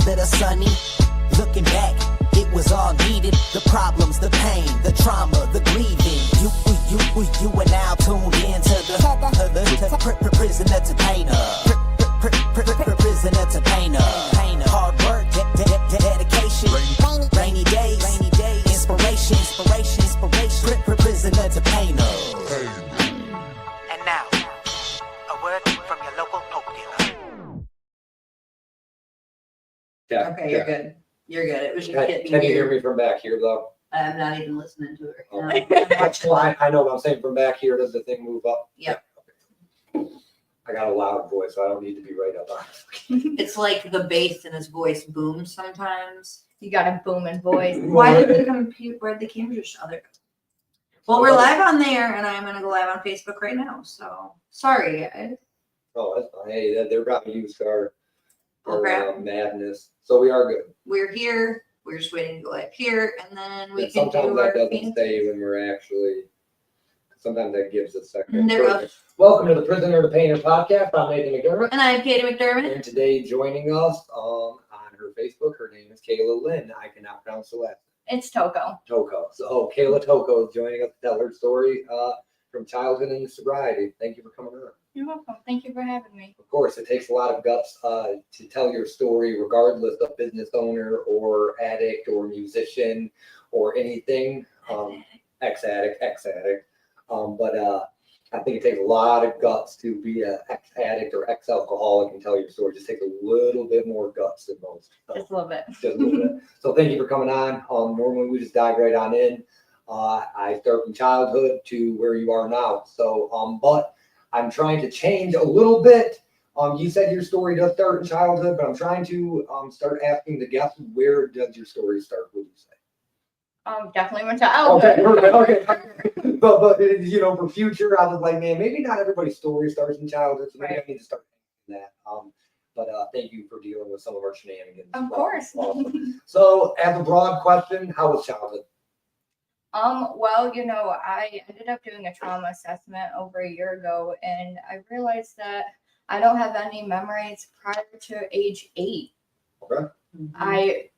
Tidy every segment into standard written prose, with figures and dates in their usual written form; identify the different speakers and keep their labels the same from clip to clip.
Speaker 1: that are sunny. Looking back, it was all needed. The problems, the pain, the trauma, the grieving. You are now tuned in to the prison entertainer. Prison entertainer. Hard work, dedication. Rainy days, inspiration. Prison entertainer. And now, a word from your local Pope dealer.
Speaker 2: Yeah,
Speaker 3: Okay, you're good. You're good. It was just getting
Speaker 2: Can you hear
Speaker 3: weird.
Speaker 2: me from back here though?
Speaker 3: I'm not even listening to it
Speaker 2: Oh.
Speaker 3: right now. I'm watching.
Speaker 2: Well, I know what I'm saying. From back here, does the thing move up?
Speaker 3: Yep.
Speaker 2: Okay. I got a loud voice, so I don't need to be right up on it.
Speaker 3: It's like the bass in his voice booms sometimes.
Speaker 4: You got a booming voice.
Speaker 3: Why did the computer? Where the camera just shut it? Well, we're live on there, and I'm gonna go live on Facebook right now. So sorry, guys.
Speaker 2: Oh, that's fine. Hey, they're probably used our
Speaker 3: crap.
Speaker 2: madness. So we are good.
Speaker 3: We're here. We're just waiting to go live here, and then we
Speaker 2: And
Speaker 3: can
Speaker 2: sometimes
Speaker 3: do
Speaker 2: that
Speaker 3: our
Speaker 2: doesn't
Speaker 3: fancy-
Speaker 2: stay when we're actually. Sometimes that gives a second.
Speaker 3: There goes.
Speaker 2: Welcome to the Prisoner to Painter podcast. I'm Nathan McDermott.
Speaker 3: And I'm Katie McDermott.
Speaker 2: And today joining us on her Facebook, her name is Kayla Lynn. I cannot pronounce the last
Speaker 4: It's Tocco.
Speaker 2: Tocco. So Kayla Tocco is joining us to tell her story from childhood into sobriety. Thank you for coming on.
Speaker 4: You're welcome. Thank you for having me.
Speaker 2: Of course, it takes a lot of guts to tell your story, regardless of business owner or addict or musician or anything. Ex-addict. But I think it takes a lot of guts to be an ex-addict or ex-alcoholic and tell your story. It just takes a little bit more guts than most.
Speaker 4: Just a little bit.
Speaker 2: Just a little bit. So thank you for coming on. Normally we just dive right on in. I start from childhood to where you are now. So, but I'm trying to change a little bit. You said your story does start in childhood, but I'm trying to start asking the guests, where does your story start, would you say?
Speaker 4: Definitely went to childhood.
Speaker 2: Okay. But you know, for future, I was like, man, maybe not everybody's story starts in childhood, so maybe I need to start doing that. But thank you for dealing with some of our shenanigans.
Speaker 4: Of course.
Speaker 2: Awesome. So, as a broad question, how was childhood?
Speaker 4: Well, you know, I ended up doing a trauma assessment over a year ago, and I realized that I don't have any memories prior to age 8.
Speaker 2: Okay.
Speaker 4: I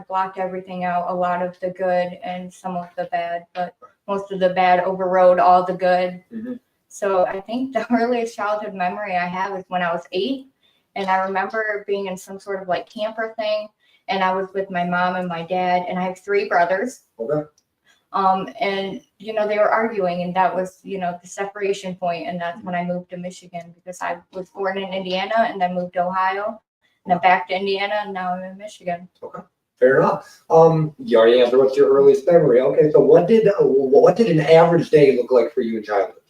Speaker 4: blocked everything out, a lot of the good and some of the bad, but most of the bad overrode all the good.
Speaker 2: Mm-hmm.
Speaker 4: So I think the earliest childhood memory I have is when I was 8, and I remember being in some sort of like camper thing, and I was with my mom and my dad, and I have 3 brothers.
Speaker 2: Okay.
Speaker 4: And you know, they were arguing, and that was, you know, the separation point, and that's when I moved to Michigan, because I was born in Indiana and then moved to Ohio. And then back to Indiana, and now I'm in Michigan.
Speaker 2: Okay, fair enough. You already answered what's your earliest memory. Okay, so what did an average day look like for you in childhood?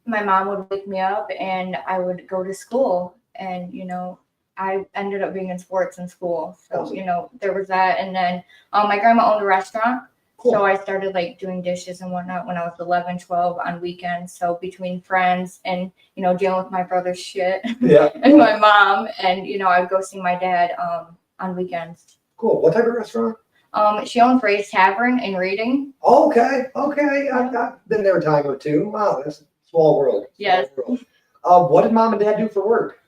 Speaker 4: My mom would wake me up, and I would go to school, and you know, I ended up being in sports in school, so
Speaker 2: Awesome.
Speaker 4: you know, there was that. And then my grandma owned a restaurant.
Speaker 2: Cool.
Speaker 4: So I started like doing dishes and whatnot when I was 11, 12 on weekends. So between friends and, you know, dealing with my brother's shit
Speaker 2: Yeah.
Speaker 4: and my mom, and, you know, I'd go see my dad on weekends.
Speaker 2: Cool. What type of restaurant?
Speaker 4: She owned Ray's Tavern in Reading.
Speaker 2: Okay. I've been there a time or two. Wow, that's a small world.
Speaker 4: Yes.
Speaker 2: Small world. What did mom and dad do for work?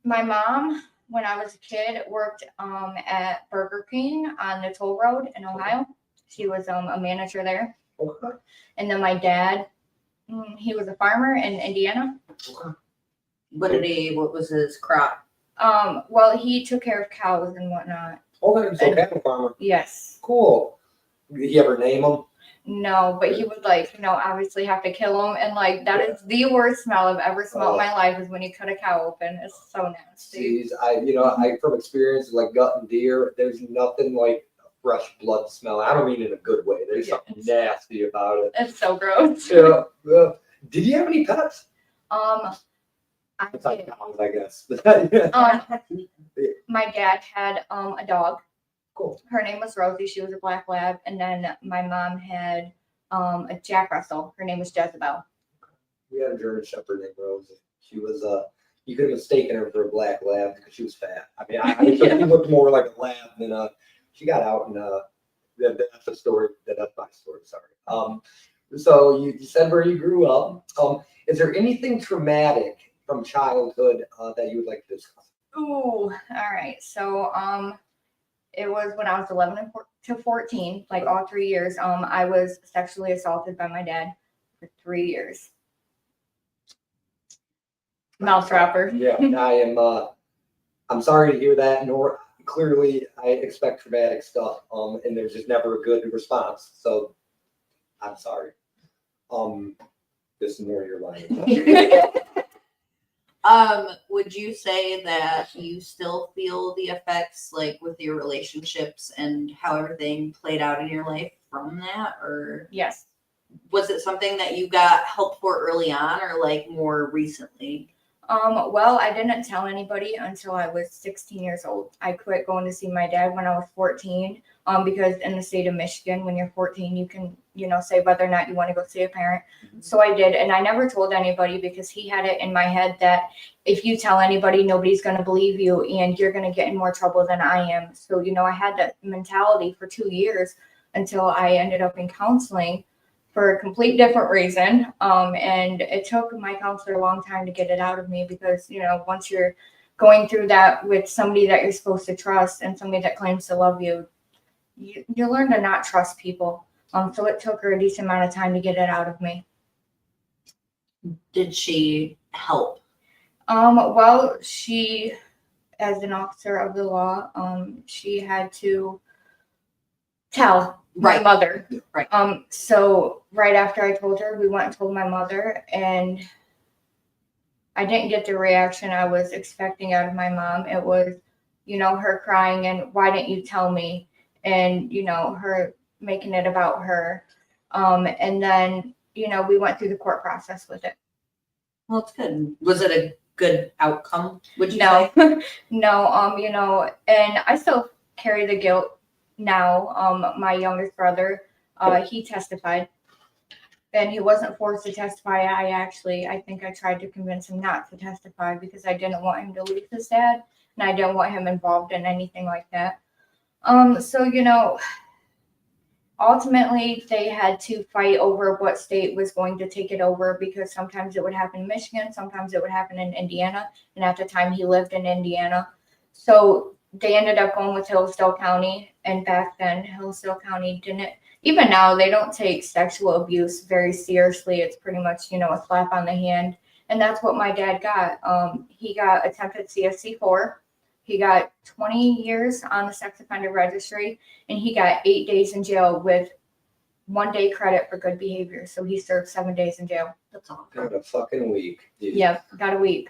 Speaker 4: My mom, when I was a kid, worked at Burger King on the toll road in Ohio. She was a manager there.
Speaker 2: Okay.
Speaker 4: And then my dad, he was a farmer in Indiana.
Speaker 2: Okay.
Speaker 3: What was his crop?
Speaker 4: Well, he took care of cows and whatnot.
Speaker 2: Okay, so cattle farmer.
Speaker 4: Yes.
Speaker 2: Cool. Did you ever name them?
Speaker 4: No, but he would, like, you know, obviously have to kill them. And like, that is the worst smell I've ever smelled in my life, is when you cut a cow open. It's so nasty.
Speaker 2: Jeez, I from experience, like gutting deer, there's nothing like a fresh blood smell. I don't mean in a good way. There's something nasty about it.
Speaker 4: It's so gross.
Speaker 2: Yeah. Did you have any pets?
Speaker 4: I
Speaker 2: Besides
Speaker 4: did.
Speaker 2: cows, I guess.
Speaker 4: My dad had a dog.
Speaker 2: Cool.
Speaker 4: Her name was Rosie. She was a black lab. And then my mom had a Jack Russell. Her name was Jezebel.
Speaker 2: We had a German Shepherd named Rose. She was you could have mistaken her for a black lab because she was fat. I mean, she looked more like a lab than she got out and that's a story. That's my story. Sorry. So you said where you grew up. Is there anything traumatic from childhood that you would like to discuss?
Speaker 4: Ooh, all right. So, it was when I was 11 to 14, like all 3 years. I was sexually assaulted by my dad for 3 years. Mouth dropper.
Speaker 2: Yeah, I'm sorry to hear that, nor clearly I expect traumatic stuff, and there's just never a good response. So I'm sorry. Just ignore your line.
Speaker 3: Would you say that you still feel the effects, like with your relationships and how everything played out in your life from that, or
Speaker 4: Yes.
Speaker 3: was it something that you got help for early on, or like more recently?
Speaker 4: Well, I didn't tell anybody until I was 16 years old. I quit going to see my dad when I was 14. Because in the state of Michigan, when you're 14, you can, say whether or not you want to go see a parent. So I did, and I never told anybody because he had it in my head that if you tell anybody, nobody's going to believe you and you're going to get in more trouble than I am. So, I had that mentality for 2 years until I ended up in counseling for a complete different reason. And it took my counselor a long time to get it out of me because, once you're going through that with somebody that you're supposed to trust and somebody that claims to love you, you learn to not trust people. So it took her a decent amount of time to get it out of me.
Speaker 3: Did she help?
Speaker 4: Well, she, as an officer of the law, she had to tell my mother.
Speaker 3: Right.
Speaker 4: So right after I told her, we went and told my mother, and I didn't get the reaction I was expecting out of my mom. It was, her crying and why didn't you tell me? And, her making it about her. And then, we went through the court process with it.
Speaker 3: Well, it's good. Was it a good outcome? Would you
Speaker 4: No,
Speaker 3: say?
Speaker 4: no, and I still carry the guilt now. My youngest brother, he testified, and he wasn't forced to testify. I think I tried to convince him not to testify because I didn't want him to lose his dad, and I didn't want him involved in anything like that. So, ultimately they had to fight over what state was going to take it over because sometimes it would happen in Michigan, sometimes it would happen in Indiana. And at the time he lived in Indiana. So they ended up going with Hillsdale County. And back then Hillsdale County didn't, even now they don't take sexual abuse very seriously. It's pretty much, a slap on the hand. And that's what my dad got. He got attempted CSC4. He got 20 years on the sex offender registry, and he got 8 days in jail with 1 day credit for good behavior. So he served 7 days in jail.
Speaker 3: That's all.
Speaker 2: Got a fucking week. Dude.
Speaker 4: Yeah, got a week.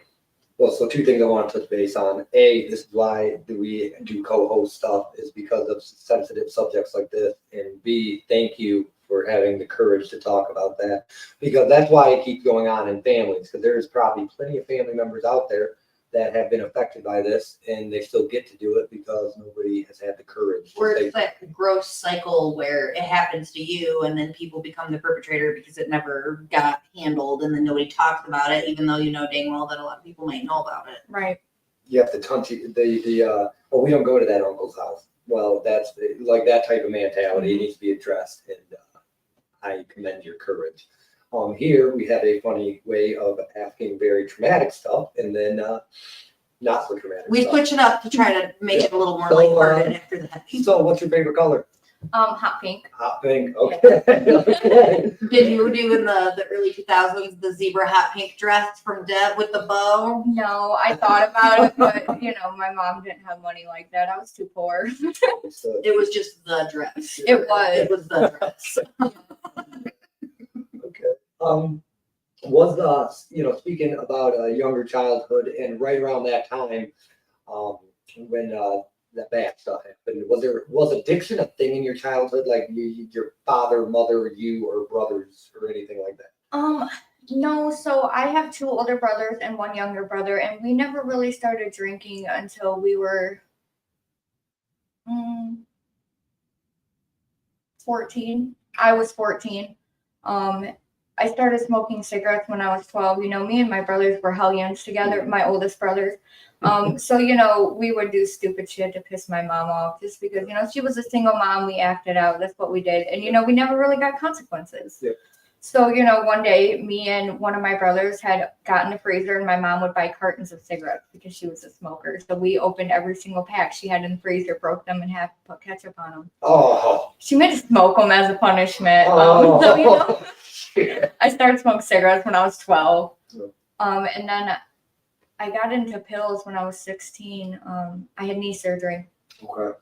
Speaker 2: Well, so 2 things I want to touch base on. A, this is why we do co-host stuff, is because of sensitive subjects like this. And B, thank you for having the courage to talk about that, because that's why it keeps going on in families, because there's probably plenty of family members out there that have been affected by this, and they still get to do it because nobody has had the courage.
Speaker 3: Or it's that gross cycle where it happens to you and then people become the perpetrator because it never got handled and then nobody talks about it, even though you know dang well that a lot of people might know about it.
Speaker 4: Right.
Speaker 2: You have to oh, we don't go to that uncle's house. Well, that's like that type of mentality. It needs to be addressed, and I commend your courage. Here we have a funny way of asking very traumatic stuff, and then not so traumatic.
Speaker 3: We
Speaker 2: stuff.
Speaker 3: switch it up to try to make it a little more
Speaker 2: So,
Speaker 3: lighthearted after that.
Speaker 2: So, what's your favorite color?
Speaker 4: Hot pink.
Speaker 2: Hot pink. Okay. Okay.
Speaker 3: Did you do in the early 2000s the zebra hot pink dress from Deb with the bow?
Speaker 4: No, I thought about it, but my mom didn't have money like that. I was too poor.
Speaker 2: So,
Speaker 3: It was just the dress.
Speaker 4: It was.
Speaker 3: It was the dress.
Speaker 2: okay. Was speaking about a younger childhood, and right around that time, when that bad stuff happened, was addiction a thing in your childhood, like your father, mother, you, or brothers, or anything like that?
Speaker 4: No, so I have 2 older brothers and 1 younger brother, and we never really started drinking until we were 14. I was 14. I started smoking cigarettes when I was 12. Me and my brothers were hellions together, my oldest brothers. So, we would do stupid shit to piss my mom off just because, she was a single mom. We acted out. That's what we did. And, we never really got consequences.
Speaker 2: Yeah.
Speaker 4: So, one day me and one of my brothers had gotten the freezer and my mom would buy cartons of cigarettes because she was a smoker. So we opened every single pack she had in the freezer, broke them in half, put ketchup on them.
Speaker 2: Oh.
Speaker 4: She made us smoke them as a punishment.
Speaker 2: Oh.
Speaker 4: So, I started smoking cigarettes when I was 12. And then I got into pills when I was 16. I had knee surgery.
Speaker 2: Okay.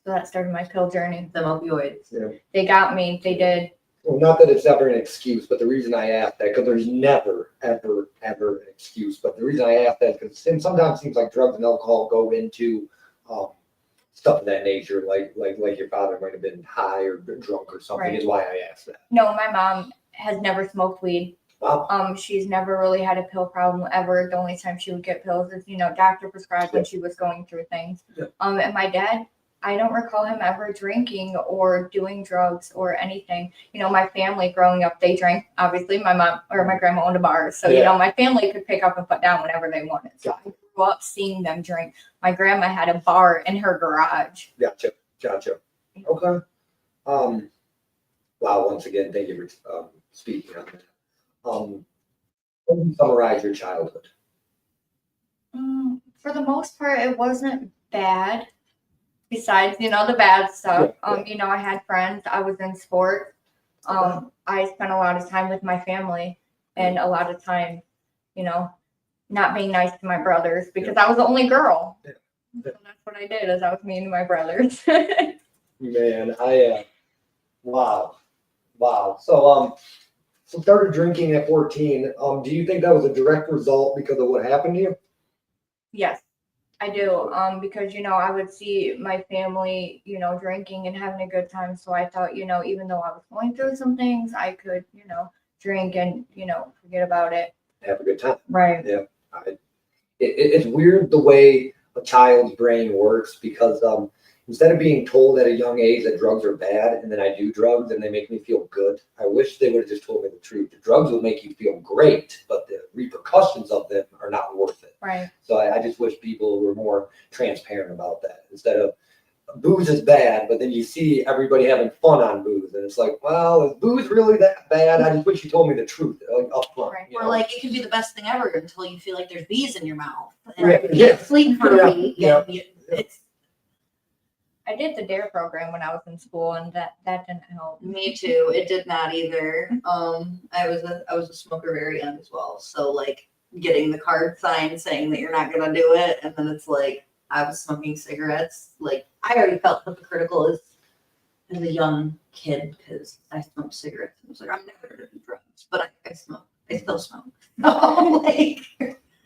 Speaker 4: So that started my pill journey.
Speaker 3: Them opioids.
Speaker 2: Yeah.
Speaker 4: They got me. They did.
Speaker 2: Well, not that it's ever an excuse, but the reason I ask that, because there's never, ever, ever an excuse. But the reason I ask that, because sometimes it seems like drugs and alcohol go into stuff of that nature, like your father might have been high or drunk or something,
Speaker 4: Right.
Speaker 2: is why I asked that.
Speaker 4: No, my mom has never smoked weed.
Speaker 2: Wow.
Speaker 4: She's never really had a pill problem ever. The only time she would get pills is, doctor prescribed when she was going through things.
Speaker 2: Yeah.
Speaker 4: And my dad, I don't recall him ever drinking or doing drugs or anything. My family growing up, they drank. Obviously, my mom or my grandma owned a bar. So, my family could pick up and put down whenever they wanted. So I grew up seeing them drink. My grandma had a bar in her garage.
Speaker 2: Gotcha. Okay. Wow. Once again, thank you for speaking on that. How would you summarize your childhood?
Speaker 4: For the most part, it wasn't bad. Besides, the bad stuff.
Speaker 2: Yeah.
Speaker 4: I had friends. I was in sports. I spent a lot of time with my family and a lot of time, not being nice to my brothers because I was the only girl.
Speaker 2: Yeah.
Speaker 4: So that's what I did is I was mean to my brothers.
Speaker 2: Man, wow. So started drinking at 14. Do you think that was a direct result because of what happened to you?
Speaker 4: Yes, I do. Because, I would see my family, drinking and having a good time. So I thought, even though I was going through some things, I could, drink and, forget about it.
Speaker 2: Have a good time.
Speaker 4: Right.
Speaker 2: Yeah. It's weird the way a child's brain works because instead of being told at a young age that drugs are bad and then I do drugs and they make me feel good, I wish they would have just told me the truth. The drugs will make you feel great, but the repercussions of them are not worth it.
Speaker 4: Right.
Speaker 2: So I just wish people were more transparent about that instead of booze is bad, but then you see everybody having fun on booze and it's like, well, is booze really that bad? I just wish you told me the truth, like up front.
Speaker 4: Right.
Speaker 3: Or like it can be the best thing ever until you feel like there's bees in your mouth. And
Speaker 2: Yeah.
Speaker 3: you can't sleep for a week.
Speaker 2: Yeah.
Speaker 3: And it's
Speaker 4: I did the DARE program when I was in school, and that didn't help.
Speaker 3: me too. It did not either. I was a smoker very young as well. So like getting the card signed saying that you're not gonna do it, and then it's like I was smoking cigarettes. Like I already felt hypocritical as a young kid because I smoked cigarettes. I was like, I'm never gonna do drugs, but I smoke. I still smoke. like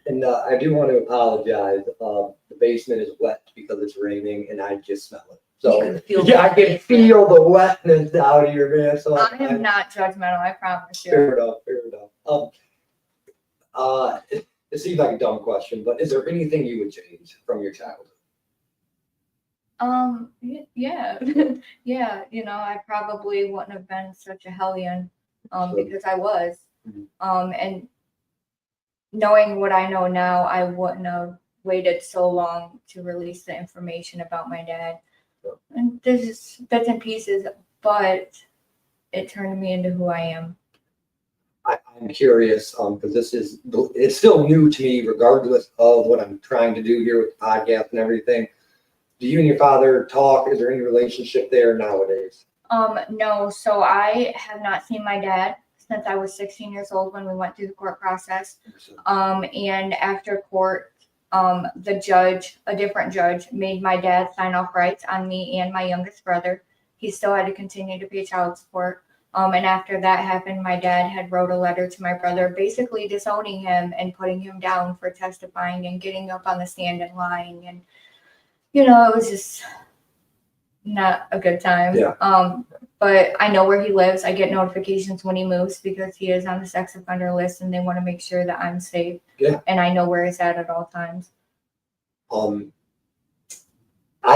Speaker 2: And I do want to apologize. The basement is wet because it's raining, and I just smell it. So
Speaker 3: You can feel
Speaker 2: yeah, I
Speaker 3: the
Speaker 2: can
Speaker 3: basement.
Speaker 2: feel the wetness out here, man. So
Speaker 4: I am not judgmental, I promise you.
Speaker 2: fair enough. It seems like a dumb question, but is there anything you would change from your childhood?
Speaker 4: Yeah. Yeah, I probably wouldn't have been such a hellion, because I was. And knowing what I know now, I wouldn't have waited so long to release the information about my dad.
Speaker 2: Sure.
Speaker 4: And there's just bits and pieces, but it turned me into who I am.
Speaker 2: I'm curious because it's still new to me, regardless of what I'm trying to do here with the podcast and everything. Do you and your father talk? Is there any relationship there nowadays?
Speaker 4: No, so I have not seen my dad since I was 16 years old when we went through the court process. And after court, a different judge made my dad sign off rights on me and my youngest brother. He still had to continue to pay child support. And after that happened, my dad had wrote a letter to my brother, basically disowning him and putting him down for testifying and getting up on the stand and lying. And, it was just not a good time.
Speaker 2: Yeah.
Speaker 4: But I know where he lives. I get notifications when he moves because he is on the sex offender list and they want to make sure that I'm safe.
Speaker 2: Yeah.
Speaker 4: And I know where he's at all times.
Speaker 2: I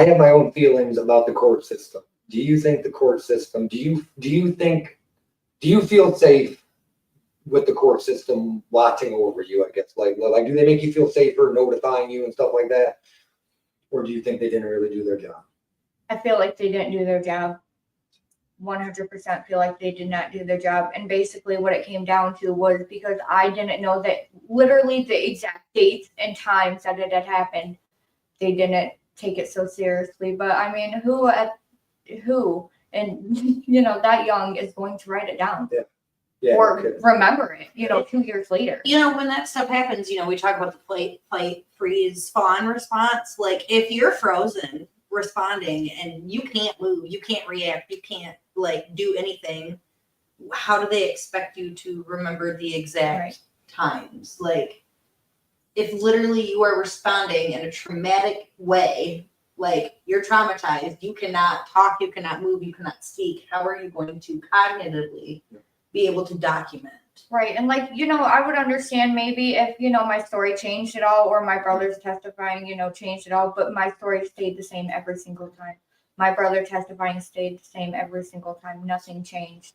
Speaker 2: have my own feelings about the court system. Do you think the court system, do you feel safe with the court system watching over you, I guess? Like do they make you feel safer notifying you and stuff like that? Or do you think they didn't really do their job?
Speaker 4: I feel like they didn't do their job. 100% feel like they did not do their job. And basically what it came down to was because I didn't know that literally the exact dates and times that it had happened, they didn't take it so seriously. But I mean, who and you know, that young is going to write it down
Speaker 2: Yeah,
Speaker 4: or
Speaker 2: okay.
Speaker 4: remember it, you know, 2 years later.
Speaker 3: You know, when that stuff happens, you know, we talk about the fight, freeze, fawn response. Like, if you're frozen responding and you can't move, you can't react, you can't like do anything, how do they expect you to remember the exact
Speaker 4: Right.
Speaker 3: times? Like, if literally you are responding in a traumatic way, like you're traumatized, you cannot talk, you cannot move, you cannot speak, how are you going to cognitively be able to document?
Speaker 4: Right. And like, you know, I would understand maybe if, you know, my story changed at all or my brother's testifying, you know, changed at all, but my story stayed the same every single time. My brother testifying stayed the same every single time. Nothing changed.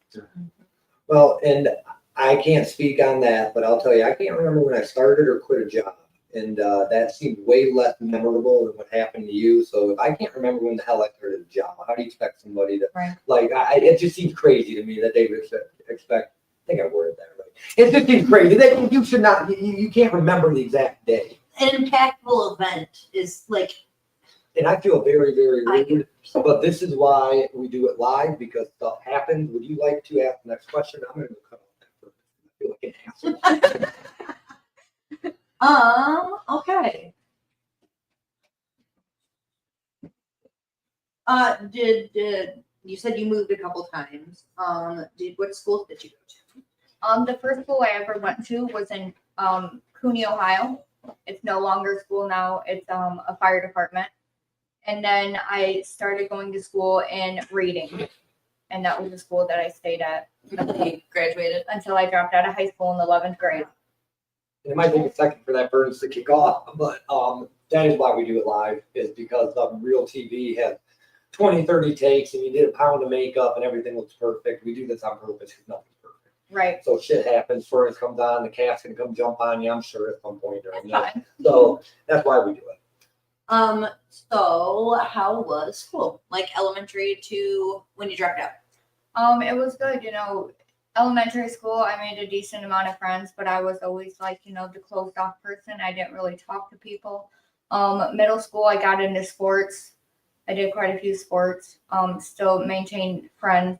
Speaker 2: Well, and I can't speak on that, but I'll tell you, I can't remember when I started or quit a job. And that seemed way less memorable than what happened to you. So if I can't remember when the hell I started a job, how do you expect somebody to,
Speaker 4: Right.
Speaker 2: like, it just seems crazy to me that they would expect, I think I worded that right. It just seems crazy. You should not, you can't remember the exact day.
Speaker 3: An impactful event is like,
Speaker 2: And I feel very, very
Speaker 3: I
Speaker 2: rude, but this is why we do it live, because stuff happens. Would you like to ask the next question? I'm gonna go cut off that first. I feel like an asshole.
Speaker 3: okay. Did you said you moved a couple times? What schools did you go to?
Speaker 4: The first school I ever went to was in Cooney, Ohio. It's no longer a school now. It's a fire department. And then I started going to school in Reading. And that was the school that I stayed at
Speaker 3: Until you graduated.
Speaker 4: until I dropped out of high school in the 11th grade.
Speaker 2: It might take a second for that burns to kick off, but that is why we do it live, is because real TV has 20, 30 takes and you did a pound of makeup and everything looks perfect. We do this on purpose because nothing's perfect.
Speaker 4: Right.
Speaker 2: So shit happens, furnace comes on, the cat's gonna come jump on you, I'm sure at some point during
Speaker 4: That's
Speaker 2: that.
Speaker 4: fine.
Speaker 2: So that's why we do it.
Speaker 3: So how was school? Like elementary to when you dropped out?
Speaker 4: It was good, you know. Elementary school, I made a decent amount of friends, but I was always like, you know, the closed off person. I didn't really talk to people. Middle school, I got into sports. I did quite a few sports. Still maintained friends.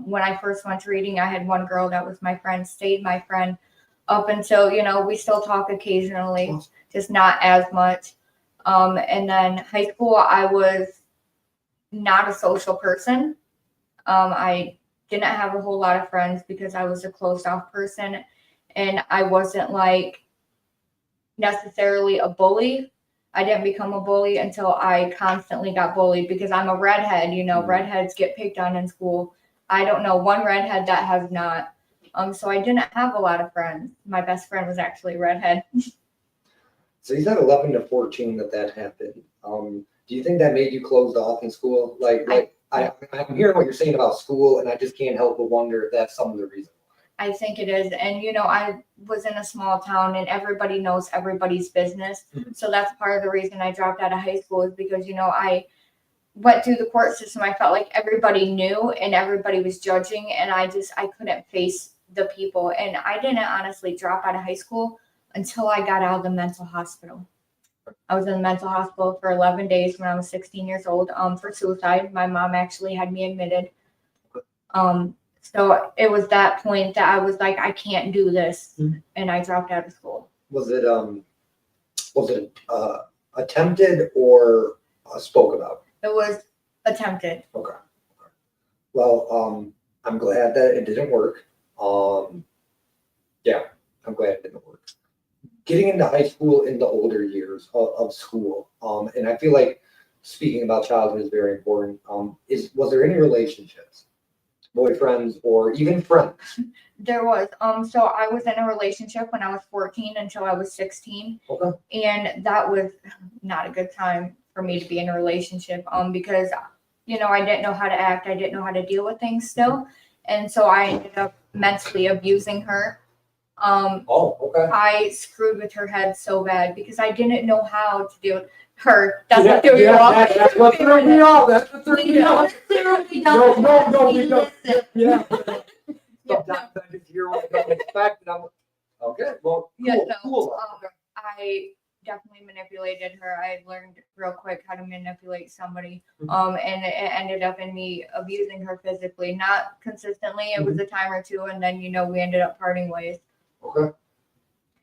Speaker 4: When I first went to Reading, I had one girl that was my friend, stayed my friend up until, you know, we still talk occasionally, just not as much. And then high school, I was not a social person. I didn't have a whole lot of friends because I was a closed off person and I wasn't like necessarily a bully. I didn't become a bully until I constantly got bullied because I'm a redhead, you know, redheads get picked on in school. I don't know one redhead that has not. So I didn't have a lot of friends. My best friend was actually a redhead.
Speaker 2: So you said 11 to 14 that happened. Do you think that made you closed off in school? I'm hearing what you're saying about school, and I just can't help but wonder if that's some of the reason.
Speaker 4: I think it is. And, you know, I was in a small town and everybody knows everybody's business.
Speaker 2: Mhm.
Speaker 4: So that's part of the reason I dropped out of high school is because, you know, I went through the court system. I felt like everybody knew and everybody was judging and I couldn't face the people. And I didn't honestly drop out of high school until I got out of the mental hospital. I was in the mental hospital for 11 days when I was 16 years old for suicide. My mom actually had me admitted. So it was that point that I was like, I can't do this. And I dropped out of school.
Speaker 2: Was it attempted or spoke about?
Speaker 4: It was attempted.
Speaker 2: Okay. Well, I'm glad that it didn't work. Yeah, I'm glad it didn't work. Getting into high school in the older years of school, and I feel like speaking about childhood is very important. Was there any relationships, boyfriends, or even friends?
Speaker 4: There was. So I was in a relationship when I was 14 until I was 16.
Speaker 2: Okay.
Speaker 4: And that was not a good time for me to be in a relationship because, you know, I didn't know how to act. I didn't know how to deal with things still. And so I ended up mentally abusing her.
Speaker 2: Oh, okay.
Speaker 4: I screwed with her head so bad because I didn't know how to do it. Her. That's what threw you off.
Speaker 2: That's what threw me off. That's what threw me off.
Speaker 3: Literally
Speaker 2: No,
Speaker 3: don't.
Speaker 2: no,
Speaker 3: We
Speaker 2: we don't.
Speaker 3: listen.
Speaker 2: Yeah.
Speaker 4: Yeah,
Speaker 2: Sometimes I just hear what I don't expect, and I'm like, okay, well,
Speaker 4: Yeah,
Speaker 2: cool,
Speaker 4: no,
Speaker 2: cool.
Speaker 4: I definitely manipulated her. I learned real quick how to manipulate somebody.
Speaker 2: Mhm.
Speaker 4: And it ended up in me abusing her physically, not consistently. It was a time or two, and then we ended up parting ways.
Speaker 2: Okay.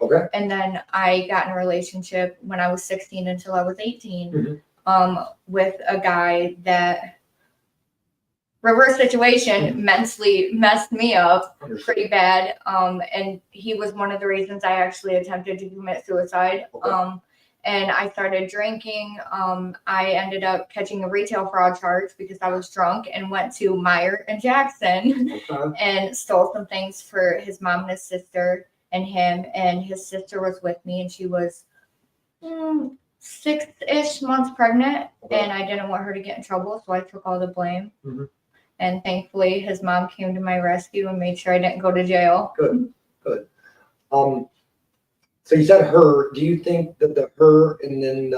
Speaker 2: Okay.
Speaker 4: And then I got in a relationship when I was 16 until I was 18, with a guy that reverse situation mentally messed me up pretty bad. And he was one of the reasons I actually attempted to commit suicide.
Speaker 2: Okay.
Speaker 4: And I started drinking. I ended up catching a retail fraud charge because I was drunk and went to Meyer and Jackson
Speaker 2: Okay.
Speaker 4: and stole some things for his mom and his sister and him. And his sister was with me, and she was 6-ish months pregnant.
Speaker 2: Okay.
Speaker 4: And I didn't want her to get in trouble, so I took all the blame.
Speaker 2: Mhm.
Speaker 4: And thankfully, his mom came to my rescue and made sure I didn't go to jail.
Speaker 2: Good. Good. So you said her. Do you think that the her and then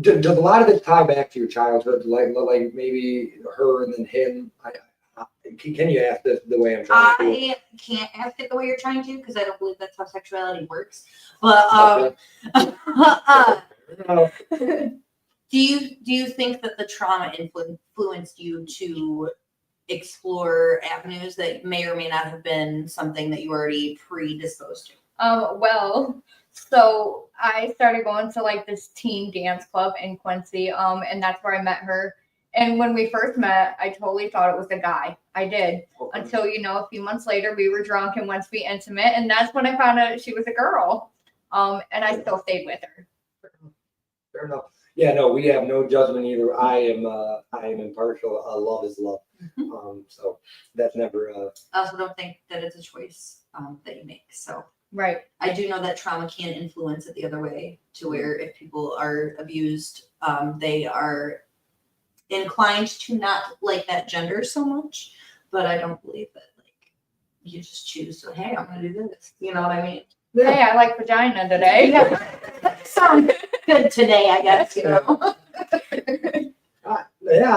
Speaker 2: does a lot of this tie back to your childhood, like maybe her and then him? Can you ask this the way I'm trying to?
Speaker 3: I can't ask it the way you're trying to because I don't believe that's how sexuality works. But do you think that the trauma influenced you to explore avenues that may or may not have been something that you already predisposed to?
Speaker 4: Well, so I started going to like this teen dance club in Quincy, and that's where I met her. And when we first met, I totally thought it was a guy. I did.
Speaker 2: Okay.
Speaker 4: Until, a few months later, we were drunk and went to be intimate. And that's when I found out she was a girl. And I still stayed with her.
Speaker 2: Fair enough. Yeah, no, we have no judgment either. I am impartial. Love is love. So that's never.
Speaker 3: I also don't think that it's a choice that you make. So
Speaker 4: Right.
Speaker 3: I do know that trauma can influence it the other way, to where if people are abused, they are inclined to not like that gender so much. But I don't believe that you just choose to, hey, I'm gonna do this. You know what I mean?
Speaker 2: Yeah.
Speaker 4: Hey, I like vagina today.
Speaker 3: Sounds good today, I guess.
Speaker 2: Yeah,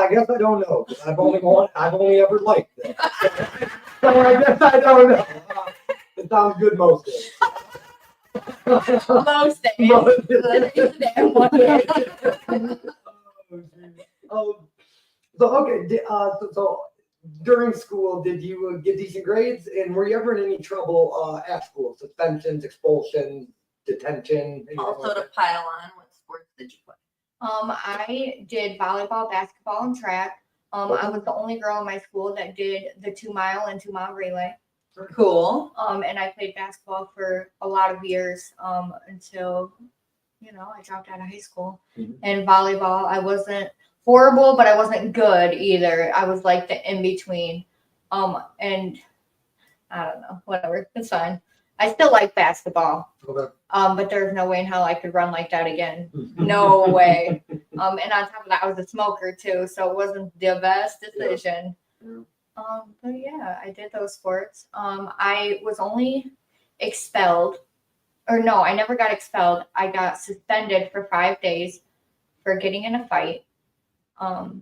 Speaker 2: I guess I don't know. I've only ever liked that. So I guess I don't know. It sounds good most days.
Speaker 4: Most days.
Speaker 2: Most So okay, so during school, did you get decent grades, and were you ever in any trouble at school? Suspensions, expulsions, detention? anything
Speaker 3: Also,
Speaker 2: like
Speaker 3: to
Speaker 2: that?
Speaker 3: pile on, what sports did you play?
Speaker 4: I did volleyball, basketball, and track. I was the only girl in my school that did the 2-mile and 2-mile relay.
Speaker 3: Cool.
Speaker 4: And I played basketball for a lot of years until, I dropped out of high school.
Speaker 2: Mhm.
Speaker 4: And volleyball, I wasn't horrible, but I wasn't good either. I was like the in between. And I don't know, whatever, it's fine. I still like basketball.
Speaker 2: Okay.
Speaker 4: But there's no way in hell I could run like that again. No way. And on top of that, I was a smoker too, so it wasn't the best decision.
Speaker 2: Yeah.
Speaker 4: But yeah, I did those sports. I was only expelled, or no, I never got expelled. I got suspended for 5 days for getting in a fight. But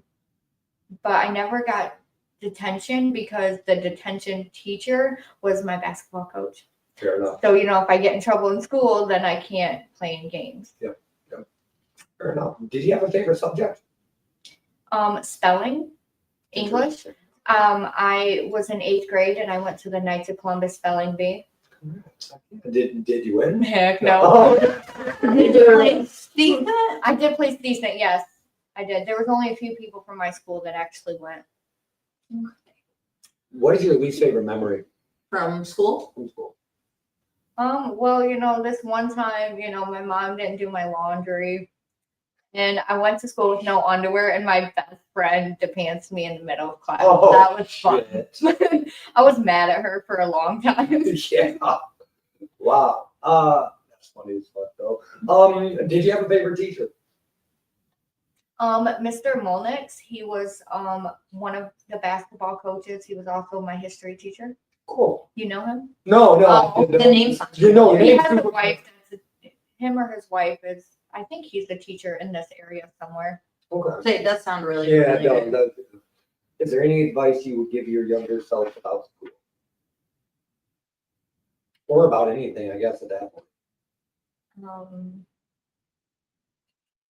Speaker 4: I never got detention because the detention teacher was my basketball coach.
Speaker 2: Fair enough.
Speaker 4: So, if I get in trouble in school, then I can't play in games.
Speaker 2: Fair enough. Did you have a favorite subject?
Speaker 4: Spelling, English. I was in 8th grade and I went to the Knights of Columbus Spelling Bee.
Speaker 2: Did you win?
Speaker 4: Heck no.
Speaker 2: Oh.
Speaker 3: Did you play decent?
Speaker 4: I did place decent, yes. I did. There was only a few people from my school that actually went.
Speaker 2: What is your least favorite memory
Speaker 3: From school?
Speaker 2: from school?
Speaker 4: Well, this one time, my mom didn't do my laundry. And I went to school with no underwear, and my best friend depantsed me in the middle of class.
Speaker 2: Oh,
Speaker 4: that was fun.
Speaker 2: shit.
Speaker 4: I was mad at her for a long time.
Speaker 2: Yeah. Wow. That's funny as fuck though. Did you have a favorite teacher?
Speaker 4: Mr. Molnix, he was one of the basketball coaches. He was also my history teacher.
Speaker 2: Cool.
Speaker 4: You know him?
Speaker 2: No, no. I
Speaker 3: Oh,
Speaker 2: didn't
Speaker 3: the
Speaker 2: know.
Speaker 3: name sounds
Speaker 2: You know,
Speaker 3: familiar.
Speaker 4: He
Speaker 2: name's
Speaker 4: has a
Speaker 2: super-
Speaker 4: wife. Him or his wife is. I think he's a teacher in this area somewhere.
Speaker 2: Okay.
Speaker 3: It does sound really
Speaker 2: Yeah,
Speaker 3: familiar.
Speaker 2: it does. Is there any advice you would give your younger self about school? Or about anything, I guess, at that point.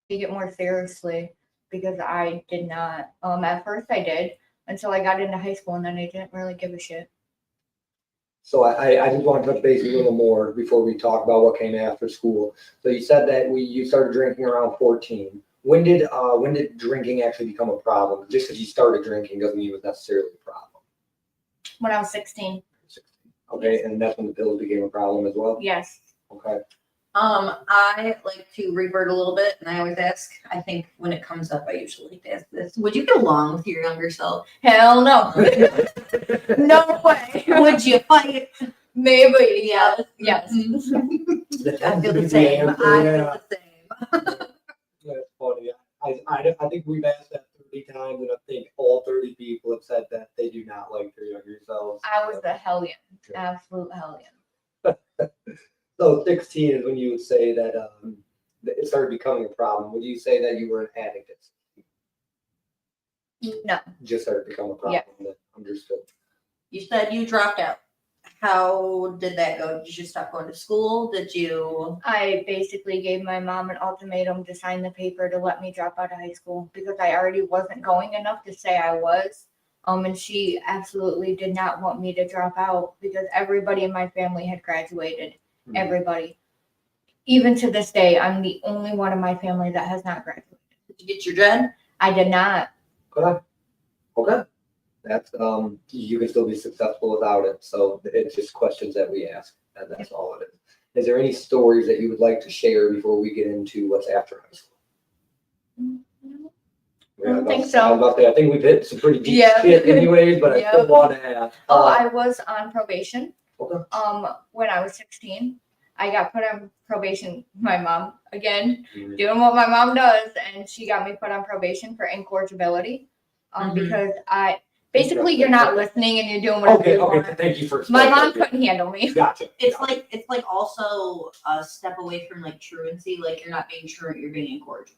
Speaker 4: Take it more seriously because I did not. At first I did until I got into high school, and then I didn't really give a shit.
Speaker 2: So I just want to touch base a little more before we talk about what came after school. So you said that you started drinking around 14. When did drinking actually become a problem? Just because you started drinking doesn't mean it was necessarily a problem.
Speaker 4: When I was 16.
Speaker 2: 16. Okay, and that's when the pills became a problem as well?
Speaker 4: Yes.
Speaker 2: Okay.
Speaker 3: I like to revert a little bit, and I always ask. I think when it comes up, I usually like to ask this: would you get along with your younger self?
Speaker 4: Hell no. No way.
Speaker 3: Would you fight?
Speaker 4: Maybe. Yes. Yes.
Speaker 3: I feel the same. I feel the same.
Speaker 2: That's funny. I think we've asked that 30 times, and I think all 30 people have said that they do not like their younger selves.
Speaker 4: I was a hellion. Absolute hellion.
Speaker 2: So 16 is when you would say that it started becoming a problem. Would you say that you were an addict? At 16?
Speaker 4: No.
Speaker 2: Just started to become a problem. That understood.
Speaker 3: You said you dropped out. How did that go? Did you stop going to school? Did you?
Speaker 4: I basically gave my mom an ultimatum to sign the paper to let me drop out of high school because I already wasn't going enough to say I was. And she absolutely did not want me to drop out because everybody in my family had graduated.
Speaker 2: Mhm.
Speaker 4: Everybody. Even to this day, I'm the only one in my family that has not graduated.
Speaker 3: Did you get your dread?
Speaker 4: I did not.
Speaker 2: Okay. That's you can still be successful without it. So it's just questions that we ask, and that's all it is. Is there any stories that you would like to share before we get into what's after high school?
Speaker 4: I don't think
Speaker 2: I
Speaker 4: so.
Speaker 2: was about to say, I think we've hit some pretty deep
Speaker 4: Yeah.
Speaker 2: shit anyways, but I
Speaker 4: Yeah.
Speaker 2: still want to ask.
Speaker 4: I was on probation.
Speaker 2: Okay.
Speaker 4: When I was 16, I got put on probation. My mom, again,
Speaker 2: Mhm.
Speaker 4: doing what my mom does, and she got me put on probation for incorrigibility.
Speaker 3: Mhm.
Speaker 4: Because basically you're not listening and you're doing whatever
Speaker 2: Okay,
Speaker 4: you want.
Speaker 2: okay, thank you for
Speaker 4: My
Speaker 2: explaining.
Speaker 4: mom couldn't handle me.
Speaker 2: Gotcha.
Speaker 3: It's like also a step away from like truancy. Like you're not being truant, you're being incorrigible.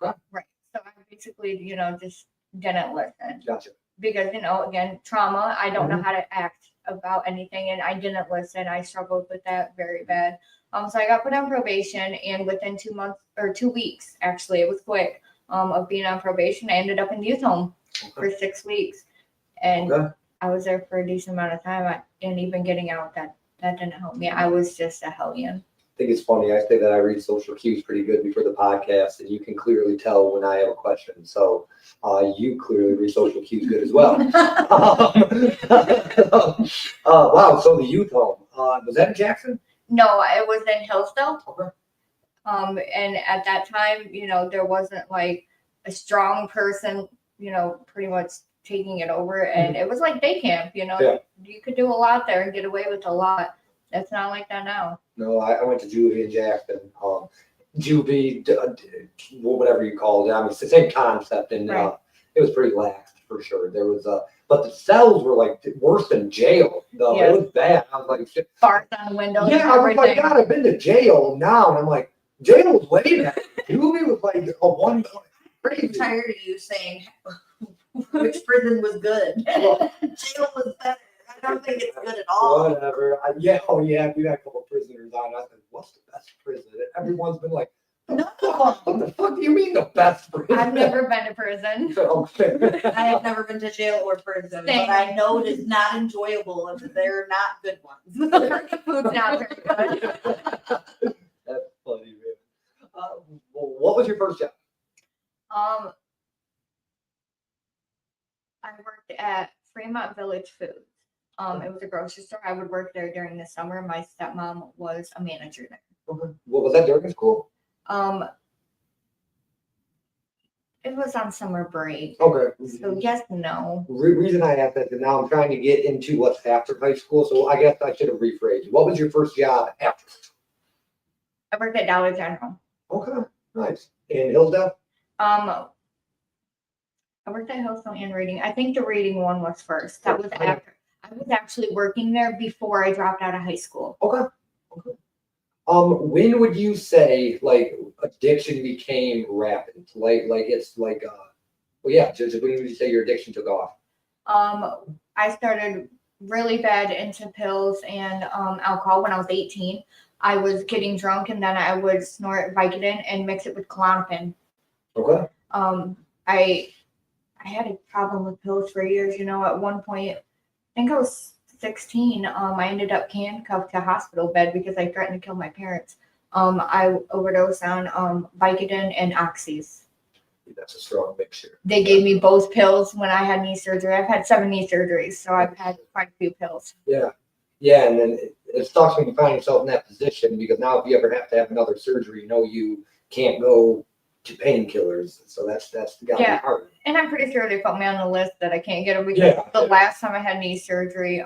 Speaker 4: Right. So I basically, just didn't listen
Speaker 2: Gotcha.
Speaker 4: because, again, trauma. I don't know
Speaker 2: Mhm.
Speaker 4: how to act about anything, and I didn't listen. I struggled with that very bad. So I got put on probation, and within 2 months or 2 weeks, actually, it was quick. Of being on probation, I ended up in youth home for 6 weeks, and
Speaker 2: Okay.
Speaker 4: I was there for a decent amount of time. And even getting out, that didn't help me. I was just a hellion.
Speaker 2: I think it's funny. I say that I read social cues pretty good before the podcast, and you can clearly tell when I have a question. So you clearly read social cues good as well. Wow. So the youth home, was that in Jackson?
Speaker 4: No, it was in Hillsdale.
Speaker 2: Okay.
Speaker 4: And at that time, there wasn't like a strong person, pretty much taking it over. And it was like day camp,
Speaker 2: Yeah.
Speaker 4: You could do a lot there and get away with a lot. That's not like that now.
Speaker 2: No, I went to juvie in Jackson. Juvie, whatever you call it. I mean, it's the same concept, and
Speaker 4: Right.
Speaker 2: it was pretty lax for sure. There was but the cells were like worse than jail. Though
Speaker 4: Yeah.
Speaker 2: it was bad. I was like, shit.
Speaker 4: Barks on the windows.
Speaker 2: Yeah,
Speaker 4: and
Speaker 2: I was like,
Speaker 4: everything.
Speaker 2: God, I've been to jail now, and I'm like, jail was way better. Juvie was like a one
Speaker 3: I'm
Speaker 2: crazy.
Speaker 3: tired of you saying which prison was good.
Speaker 2: Well,
Speaker 3: Jail was better. I don't think it's good at all.
Speaker 2: whatever. We had a couple prisoners on. I said, what's the best prison? And everyone's been like,
Speaker 3: No.
Speaker 2: what the fuck do you mean the best prison?
Speaker 4: I've never been to prison.
Speaker 2: Okay.
Speaker 3: I have never been to jail or prison,
Speaker 4: Same.
Speaker 3: but I know it is not enjoyable and that they're not good ones.
Speaker 4: The food's not very good.
Speaker 2: That's funny, man. What was your first job?
Speaker 4: I worked at Fremont Village Foods. It was a grocery store. I would work there during the summer. My stepmom was a manager there.
Speaker 2: Okay. What was that during school?
Speaker 4: It was on summer break.
Speaker 2: Okay.
Speaker 4: So yes, no.
Speaker 2: Reason I asked that is now I'm trying to get into what's after high school, so I guess I should have rephrased. What was your first job after?
Speaker 4: I worked at Dollar General.
Speaker 2: Okay, nice. In Hillsdale?
Speaker 4: I worked at Hillsdale and Reading. I think the Reading one was first. That was after. I was actually working there before I dropped out of high school.
Speaker 2: Okay. Okay. When would you say like addiction became rampant? Like it's like well yeah, just when would you say your addiction took off?
Speaker 4: I started really bad into pills and alcohol when I was 18. I was getting drunk and then I would snort Vicodin and mix it with Klonopin.
Speaker 2: Okay.
Speaker 4: I had a problem with pills for years. You know, at one point, I think I was 16. I ended up handcuffed to a hospital bed because I threatened to kill my parents. I overdosed on Vicodin and Oxys.
Speaker 2: That's a strong mixture.
Speaker 4: They gave me both pills when I had knee surgery. I've had 7 knee surgeries, so I've had quite a few pills.
Speaker 2: Yeah. Yeah, and then it sucks when you find yourself in that position because now if you ever have to have another surgery, you know you can't go to painkillers. So that's gotta
Speaker 4: Yeah.
Speaker 2: be hard.
Speaker 4: And I'm pretty sure they put me on the list that I can't get them because
Speaker 2: Yeah.
Speaker 4: the last time I had knee surgery,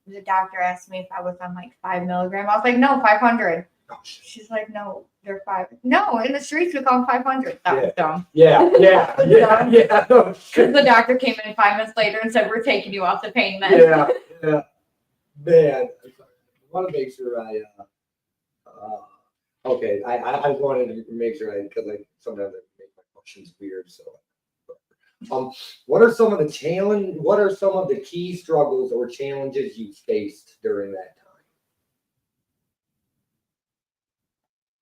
Speaker 4: the doctor asked me if I was on like 5 milligram. I was like, no, 500.
Speaker 2: Oh, shit.
Speaker 4: She's like, no, they're 5. No, in the streets we call them 500. That was dumb.
Speaker 2: Yeah. No,
Speaker 4: Because the doctor came in 5 minutes later and said, we're taking you off the pain med.
Speaker 2: yeah. Man, I want to make sure okay, I wanted to make sure because sometimes I make my questions weird. So, what are some of the key struggles or challenges you faced during that time?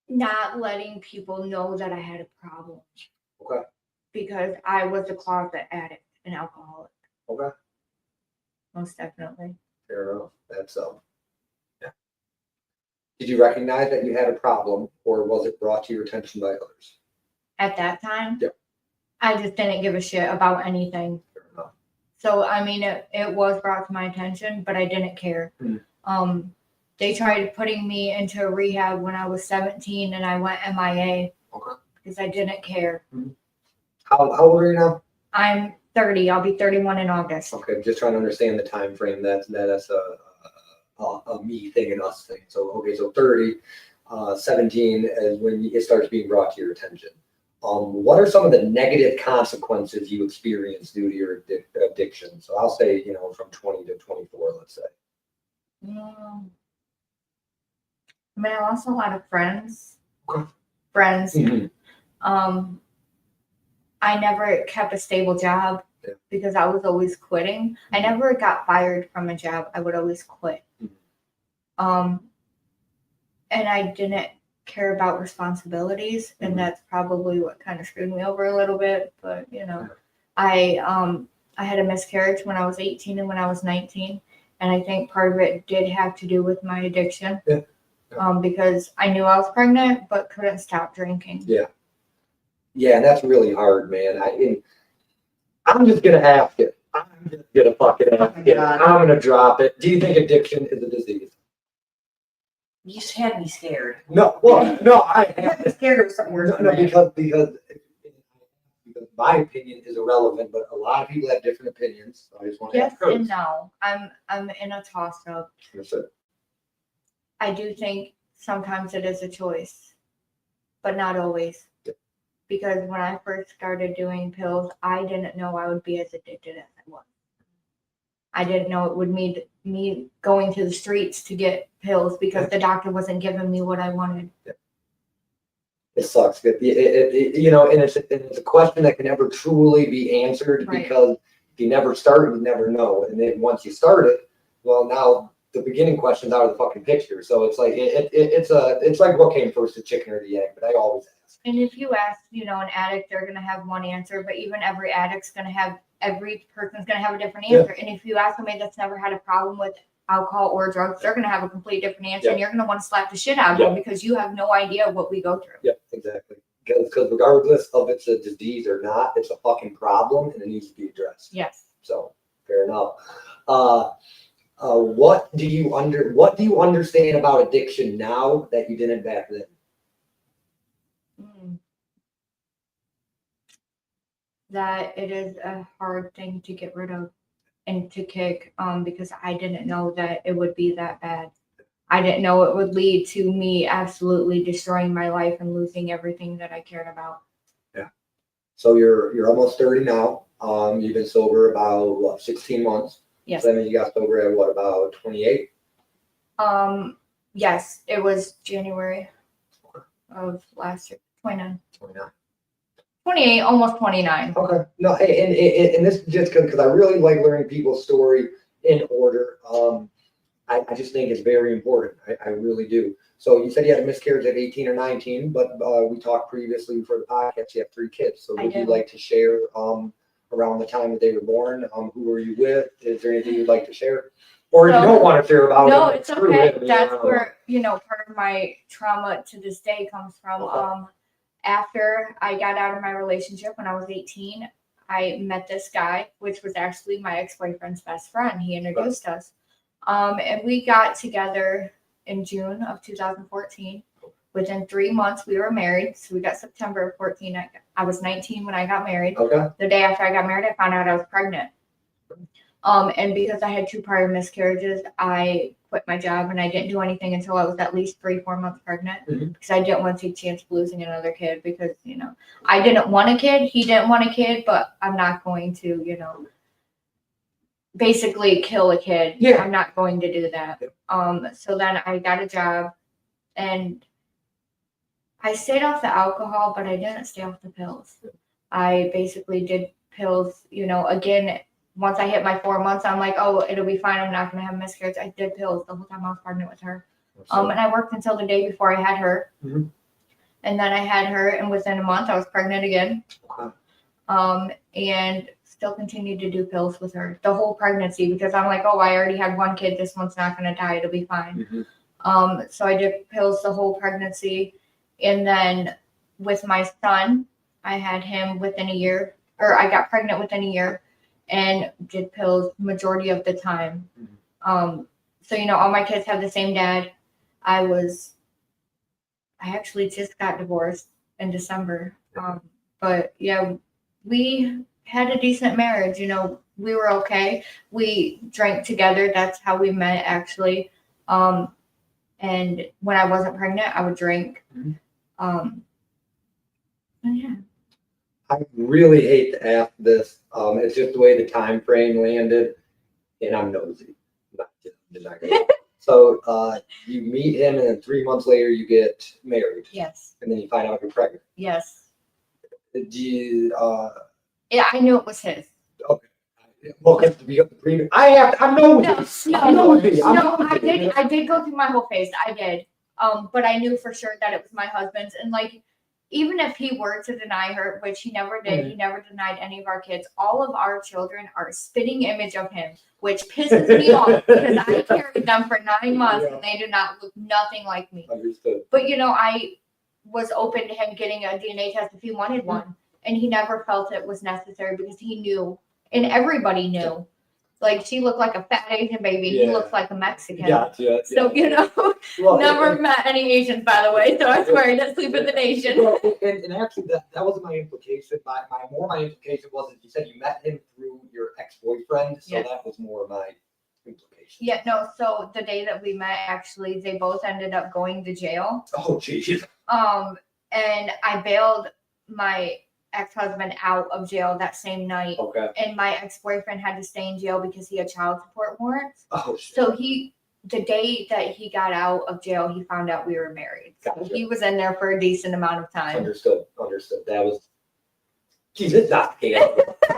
Speaker 4: Not letting people know that I had a problem.
Speaker 2: Okay.
Speaker 4: Because I was a closet addict and alcoholic.
Speaker 2: Okay.
Speaker 4: Most definitely.
Speaker 2: Fair enough. That's yeah. Did you recognize that you had a problem, or was it brought to your attention by others?
Speaker 4: At that time,
Speaker 2: Yeah.
Speaker 4: I just didn't give a shit about anything.
Speaker 2: Fair enough.
Speaker 4: So I mean, it was brought to my attention, but I didn't care.
Speaker 2: Mm.
Speaker 4: They tried putting me into rehab when I was 17, and I went MIA.
Speaker 2: Okay.
Speaker 4: Because I didn't care.
Speaker 2: How old are you now?
Speaker 4: I'm 30. I'll be 31 in August.
Speaker 2: Okay, just trying to understand the time frame. That's a me thing and us thing. So okay, so 30, 17 is when it starts being brought to your attention. What are some of the negative consequences you experienced due to your addiction? So I'll say, from 20 to 24, let's say.
Speaker 4: I mean, I lost a lot of friends.
Speaker 2: Okay.
Speaker 4: Friends.
Speaker 2: Mm-hmm.
Speaker 4: I never kept a stable job because I was always quitting. I never got fired from a job. I would always quit. And I didn't care about responsibilities, and that's probably what kind of screwed me over a little bit. But I had a miscarriage when I was 18 and when I was 19, and I think part of it did have to do with my addiction. Because I knew I was pregnant but couldn't stop drinking.
Speaker 2: Yeah, and that's really hard, man. I'm just gonna ask it. I'm just gonna fucking ask it. I'm gonna drop it. Do you think addiction is a disease?
Speaker 3: You just had me scared.
Speaker 2: No, well, no, I
Speaker 3: I'm scared of something worse.
Speaker 2: no, because my opinion is irrelevant, but a lot of people have different opinions. So I just want to
Speaker 4: Yes
Speaker 2: ask
Speaker 4: and no. I'm in a toss up.
Speaker 2: That's it.
Speaker 4: I do think sometimes it is a choice, but not always. Because when I first started doing pills, I didn't know I would be as addicted as I was. I didn't know it would mean me going to the streets to get pills because the doctor wasn't giving me what I wanted.
Speaker 2: It sucks. And it's a question that can never truly be answered because if you never start, you never know. And then once you start it, well, now the beginning question's out of the fucking picture. So it's like it's like what came first, the chicken or the egg? But I always ask.
Speaker 4: And if you ask, an addict, they're gonna have one answer, but even every person's gonna have a different answer. And if you ask somebody that's never had a problem with alcohol or drugs, they're gonna have a complete different answer, and you're gonna want to slap the shit out of them because you have no idea what we go through.
Speaker 2: Yeah, exactly. Because regardless of it's a disease or not, it's a fucking problem and it needs to be addressed.
Speaker 4: Yes.
Speaker 2: So fair enough. What do you understand about addiction now that you didn't back then?
Speaker 4: That it is a hard thing to get rid of and to kick, because I didn't know that it would be that bad. I didn't know it would lead to me absolutely destroying my life and losing everything that I cared about.
Speaker 2: Yeah. So you're almost 30 now. You've been sober about 16 months.
Speaker 4: Yes.
Speaker 2: So that means you got sober at what, about 28?
Speaker 4: Yes, it was January of last year. 29.
Speaker 2: 29.
Speaker 4: 28, almost 29.
Speaker 2: Okay. No, and this is just because I really like learning people's story in order. I just think it's very important. I really do. So you said you had a miscarriage at 18 or 19, but we talked previously for the podcast, you have 3 kids. So
Speaker 4: I
Speaker 2: would you
Speaker 4: do.
Speaker 2: like to share around the time that they were born? Who were you with? Is there anything you'd like to share? Or if you
Speaker 4: So-
Speaker 2: don't want to share about
Speaker 4: No,
Speaker 2: it,
Speaker 4: it's
Speaker 2: screw
Speaker 4: okay.
Speaker 2: it. I mean,
Speaker 4: That's
Speaker 2: I don't
Speaker 4: where, part of my trauma to this day comes from.
Speaker 2: Okay.
Speaker 4: After I got out of my relationship when I was 18, I met this guy, which was actually my ex-boyfriend's best friend. He introduced us. And we got together in June of 2014. Within 3 months, we were married. So we got September of 14. I was 19 when I got married.
Speaker 2: Okay.
Speaker 4: The day after I got married, I found out I was pregnant. And because I had 2 prior miscarriages, I quit my job and I didn't do anything until I was at least 3-4 months pregnant
Speaker 2: Mhm.
Speaker 4: because I didn't want to take a chance of losing another kid because, I didn't want a kid. He didn't want a kid, but I'm not going to, basically kill a kid.
Speaker 2: Yeah.
Speaker 4: I'm not going to do that. So then I got a job and I stayed off the alcohol, but I didn't stay off the pills. I basically did pills, again, once I hit my 4 months, I'm like, oh, it'll be fine. I'm not going to have a miscarriage. I did pills the whole time I was pregnant with her. And I worked until the day before I had her.
Speaker 2: Mhm.
Speaker 4: And then I had her, and within a month, I was pregnant again.
Speaker 2: Okay.
Speaker 4: And still continued to do pills with her the whole pregnancy because I'm like, oh, I already had 1 kid. This one's not going to die. It'll be fine.
Speaker 2: Mhm.
Speaker 4: So I did pills the whole pregnancy. And then with my son, I had him within a year, or I got pregnant within a year and did pills majority of the time. So, all my kids have the same dad. I actually just got divorced in December. But yeah, we had a decent marriage, we were okay. We drank together. That's how we met actually. And when I wasn't pregnant, I would drink.
Speaker 2: Mhm.
Speaker 4: And yeah.
Speaker 2: I really hate to ask this. It's just the way the time frame landed, and I'm nosy. I'm not gonna lie. So you meet him, and then 3 months later you get married,
Speaker 4: Yes.
Speaker 2: and then you find out you're pregnant.
Speaker 4: Yes.
Speaker 2: Do you?
Speaker 4: Yeah, I knew it was his.
Speaker 2: Well, because to be up the premium, I'm nosy. I'm nosy.
Speaker 4: I did go through my whole phase. I did. But I knew for sure that it was my husband's. And even if he were to deny her, which he never did, he never denied any of our kids. All of our children are a spitting image of him, which pisses me off because I carried them for 9 months and they do not look nothing like me.
Speaker 2: Understood.
Speaker 4: But I was open to him getting a DNA test if he wanted one. And he never felt it was necessary because he knew, and everybody knew. She looked like a fat Asian baby. He
Speaker 2: Yeah.
Speaker 4: looks like a Mexican.
Speaker 2: Gotcha.
Speaker 4: So,
Speaker 2: Well,
Speaker 4: never met any Asians, by the way. So I swear I didn't sleep with an Asian.
Speaker 2: Well, and actually, that wasn't my implication. My implication was that you said you met him through your ex-boyfriend, so
Speaker 4: Yes.
Speaker 2: that was more my implication.
Speaker 4: Yeah, no. So the day that we met, actually, they both ended up going to jail.
Speaker 2: Oh, geez.
Speaker 4: And I bailed my ex-husband out of jail that same night.
Speaker 2: Okay.
Speaker 4: And my ex-boyfriend had to stay in jail because he had child support warrants.
Speaker 2: Oh, shit.
Speaker 4: So the day that he got out of jail, he found out we were married. So
Speaker 2: Gotcha.
Speaker 4: he was in there for a decent amount of time.
Speaker 2: Understood. That was. Geez, it's not the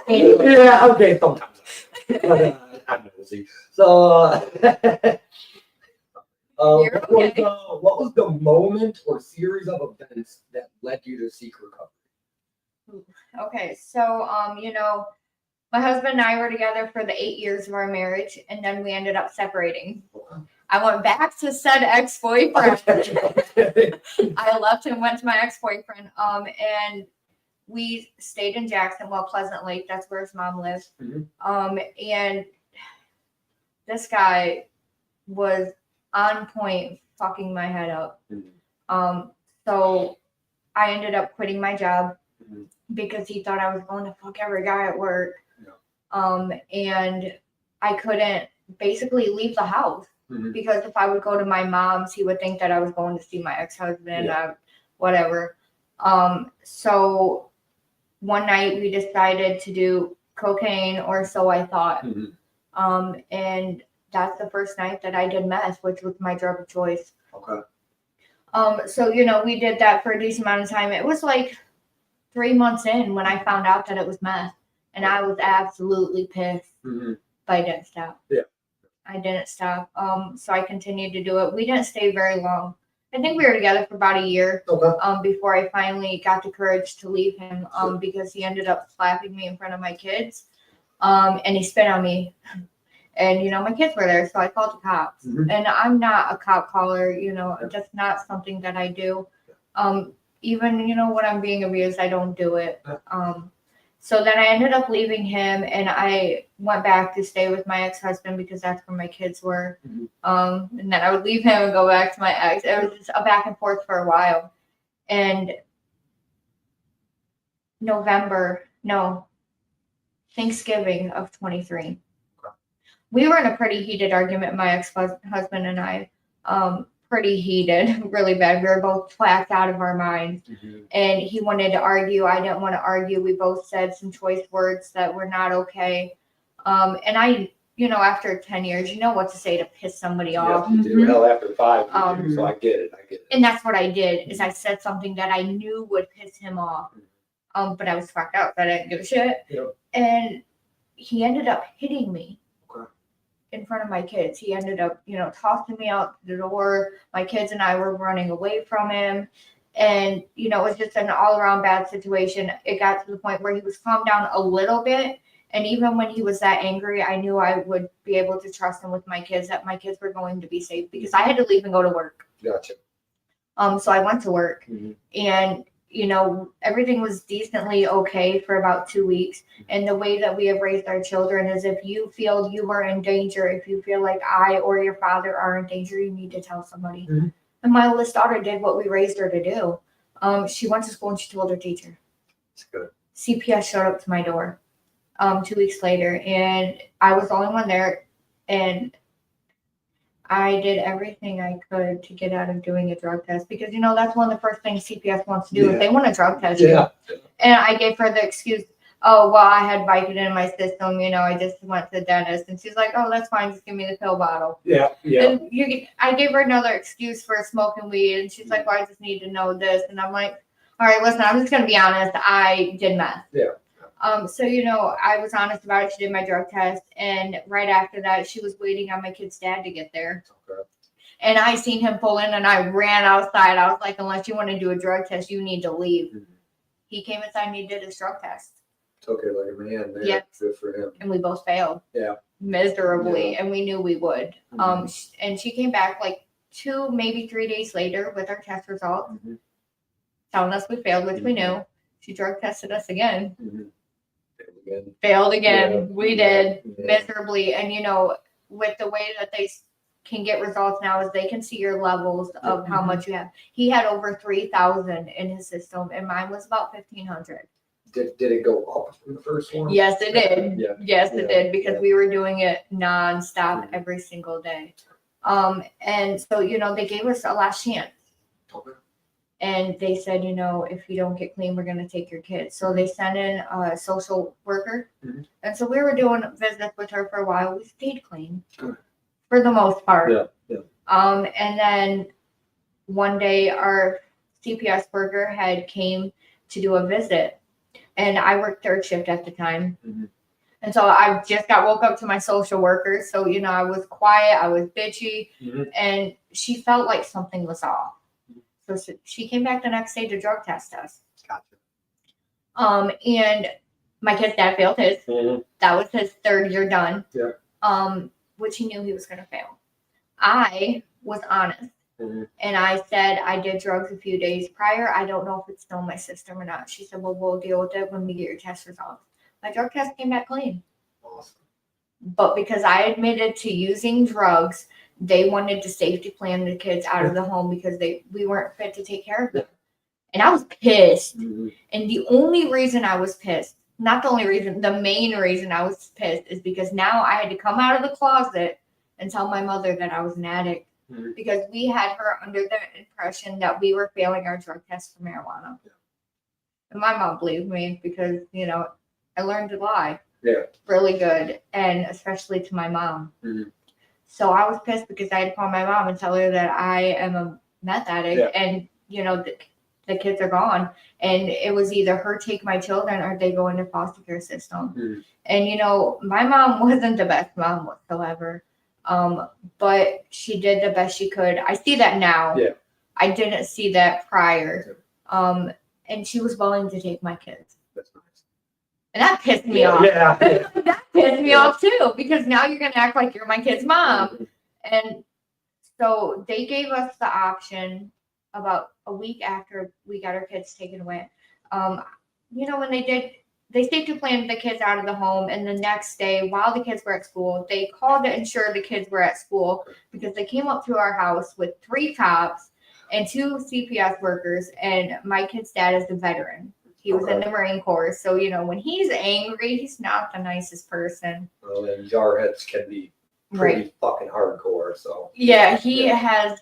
Speaker 2: Yeah, okay, sometimes. But, I'm nosy. So,
Speaker 4: You're okay.
Speaker 2: what was the moment or series of events that led you to seek recovery?
Speaker 4: Okay, so my husband and I were together for the 8 years of our marriage, and then we ended up separating. I went back to said ex-boyfriend. I left him, went to my ex-boyfriend, and we stayed in Jackson, Pleasant Lake. That's where his mom lives.
Speaker 2: Mhm.
Speaker 4: And this guy was on point, fucking my head up. So I ended up quitting my job because he thought I was going to fuck every guy at work. And I couldn't basically leave the house because if I would go to my mom's, he would think that I was going to see my ex-husband, whatever. So one night we decided to do cocaine, or so I thought. And that's the first night that I did meth, which was my drug of choice.
Speaker 2: Okay.
Speaker 4: So, you know, we did that for a decent amount of time. It was like 3 months in when I found out that it was meth, and I was absolutely pissed,
Speaker 2: Mm-hmm.
Speaker 4: but I didn't stop.
Speaker 2: Yeah.
Speaker 4: I didn't stop. So I continued to do it. We didn't stay very long. I think we were together for about a year.
Speaker 2: Okay.
Speaker 4: Before I finally got the courage to leave him, because he ended up slapping me in front of my kids, and he spit on me. And, you know, my kids were there, so I called the cops.
Speaker 2: Mhm.
Speaker 4: And I'm not a cop caller, you know, that's not something that I do. Even, you know, when I'm being abused, I don't do it. So then I ended up leaving him, and I went back to stay with my ex-husband because that's where my kids were.
Speaker 2: Mhm.
Speaker 4: And then I would leave him and go back to my ex. It was just a back and forth for a while. And Thanksgiving of 23. We were in a pretty heated argument, my ex-husband and I. Pretty heated, really bad. We were both whacked out of our minds.
Speaker 2: Mm-hmm.
Speaker 4: And he wanted to argue. I didn't want to argue. We both said some choice words that were not okay. And I, you know, after 10 years, you know what to say to piss somebody off.
Speaker 2: Yes, you do.
Speaker 3: Mhm.
Speaker 2: Hell, after 5, you
Speaker 4: Um,
Speaker 2: do. So I get it. I get it.
Speaker 4: And that's what I did, is I said something that I knew would piss him off. But I was fucked out, so I didn't give a shit.
Speaker 2: Yep.
Speaker 4: And he ended up hitting me.
Speaker 2: Okay.
Speaker 4: In front of my kids. He ended up, you know, tossing me out the door. My kids and I were running away from him. And, you know, it was just an all around bad situation. It got to the point where he was calmed down a little bit. And even when he was that angry, I knew I would be able to trust him with my kids, that my kids were going to be safe, because I had to leave and go to work.
Speaker 2: Gotcha.
Speaker 4: So I went to work,
Speaker 2: Mhm.
Speaker 4: and, you know, everything was decently okay for about 2 weeks. And the way that we have raised our children is, if you feel you are in danger, if you feel like I or your father are in danger, you need to tell somebody.
Speaker 2: Mhm.
Speaker 4: And my oldest daughter did what we raised her to do. She went to school and she told her teacher.
Speaker 2: It's good.
Speaker 4: CPS showed up to my door 2 weeks later, and I was the only one there. And I did everything I could to get out of doing a drug test, because, you know, that's one of the first things CPS wants to do,
Speaker 2: Yeah.
Speaker 4: is they want to drug test you.
Speaker 2: Yeah.
Speaker 4: And I gave her the excuse, oh, well, I had Vicodin in my system, you know, I just went to the dentist. And she's like, oh, that's fine, just give me the pill bottle.
Speaker 2: Yeah. Yeah.
Speaker 4: And I gave her another excuse for smoking weed, and she's like, well, I just need to know this. And I'm like, all right, listen, I'm just going to be honest, I did meth.
Speaker 2: Yeah.
Speaker 4: So, you know, I was honest about it. She did my drug test, and right after that, she was waiting on my kid's dad to get there.
Speaker 2: Okay.
Speaker 4: And I seen him pull in, and I ran outside. I was like, unless you want to do a drug test, you need to leave.
Speaker 2: Mhm.
Speaker 4: He came inside and he did his drug test,
Speaker 2: Took it like a man there.
Speaker 4: Yep.
Speaker 2: Good for him.
Speaker 4: and we both failed.
Speaker 2: Yeah.
Speaker 4: Miserably, and we knew we would.
Speaker 2: Mhm.
Speaker 4: And she came back like 2, maybe 3 days later with our test results,
Speaker 2: Mhm.
Speaker 4: telling us we failed, which we
Speaker 2: Mhm.
Speaker 4: knew. She drug tested us again.
Speaker 2: Mhm. Again.
Speaker 4: Failed again.
Speaker 2: Yeah.
Speaker 4: We did
Speaker 2: Yeah.
Speaker 4: miserably. And, you know, with the way that they can get results now, is they can see your levels of how much you have. He had over 3,000 in his system, and mine was about 1,500.
Speaker 2: Did it go up from the first one?
Speaker 4: Yes, it did.
Speaker 2: Yeah.
Speaker 4: Yes, it
Speaker 2: Yeah.
Speaker 4: did, because
Speaker 2: Yeah.
Speaker 4: we were doing it nonstop
Speaker 2: Mhm.
Speaker 4: every single day. And so, you know, they gave us a last chance.
Speaker 2: Okay.
Speaker 4: And they said, you know, if you don't get clean, we're going to take your kids. So they sent in a social worker.
Speaker 2: Mhm.
Speaker 4: And so we were doing visits with her for a while. We stayed clean
Speaker 2: Good.
Speaker 4: for the most part.
Speaker 2: Yeah. Yeah.
Speaker 4: And then one day our CPS worker had came to do a visit, and I worked third shift at the time.
Speaker 2: Mhm.
Speaker 4: And so I just got woke up to my social worker. So, you know, I was quiet, I was bitchy,
Speaker 2: Mhm.
Speaker 4: and she felt like something was off. So she came back the next day to drug test us.
Speaker 2: Gotcha.
Speaker 4: And my kid's dad failed his.
Speaker 2: Mhm.
Speaker 4: That was his 3rd year done.
Speaker 2: Yeah.
Speaker 4: Which he knew he was going to fail. I was honest.
Speaker 2: Mhm.
Speaker 4: And I said, I did drugs a few days prior. I don't know if it's still in my system or not. She said, well, we'll deal with it when we get your test results. My drug test came back clean.
Speaker 2: Awesome.
Speaker 4: But because I admitted to using drugs, they wanted to safety plan the kids out of the home because we weren't fit to take care of them. And I was pissed.
Speaker 2: Mhm.
Speaker 4: And the only reason I was pissed, not the only reason, the main reason I was pissed is because now I had to come out of the closet and tell my mother that I was an addict.
Speaker 2: Mhm.
Speaker 4: Because we had her under the impression that we were failing our drug test for marijuana.
Speaker 2: Yeah.
Speaker 4: And my mom believed me because, you know, I learned to lie.
Speaker 2: Yeah.
Speaker 4: really good, and especially to my mom.
Speaker 2: Mhm.
Speaker 4: So I was pissed because I had to call my mom and tell her that I am a meth addict, and the kids are gone, and it was either her take my children or they go into foster care system.
Speaker 2: Mhm.
Speaker 4: And my mom wasn't the best mom whatsoever, but she did the best she could. I see that now.
Speaker 2: Yeah.
Speaker 4: I didn't see that prior. And she was willing to take my kids.
Speaker 2: That's nice.
Speaker 4: And that pissed me
Speaker 2: Yeah,
Speaker 4: off.
Speaker 2: yeah.
Speaker 4: That pissed me off too, because now you're gonna act like you're my kid's mom.
Speaker 2: Mhm.
Speaker 4: And so they gave us the option about a week after we got our kids taken away. When they safety planned the kids out of the home, and the next day, while the kids were at school, they called to ensure the kids were at school because they came up to our house with 3 cops and 2 CPS workers, and my kid's dad is a veteran. He was in the Marine Corps, so when he's angry, he's not the nicest person.
Speaker 2: Well, and jarheads can be pretty fucking hardcore. So
Speaker 4: Yeah, he has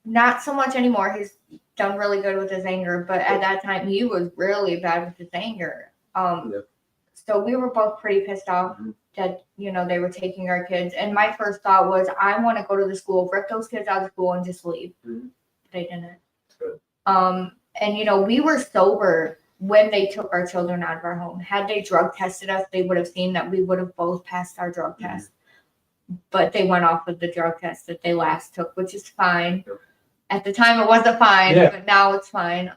Speaker 4: not so much anymore. He's done really good with his anger, but at that time he was really bad with his anger. So we were both pretty pissed off that they were taking our kids. And my first thought was, I want to go to the school, rip those kids out of school, and just leave. But I didn't.
Speaker 2: Good.
Speaker 4: And we were sober when they took our children out of our home. Had they drug tested us, they would have seen that we would have both passed our drug test. But they went off of the drug test that they last took, which is fine.
Speaker 2: Yep.
Speaker 4: At the time, it wasn't fine,
Speaker 2: Yeah.
Speaker 4: but now it's fine.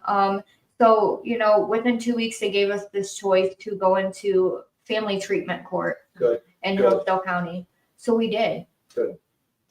Speaker 4: So within 2 weeks, they gave us this choice to go into family treatment court
Speaker 2: Good.
Speaker 4: in
Speaker 2: Good.
Speaker 4: Hillsdale County. So we did.
Speaker 2: Good.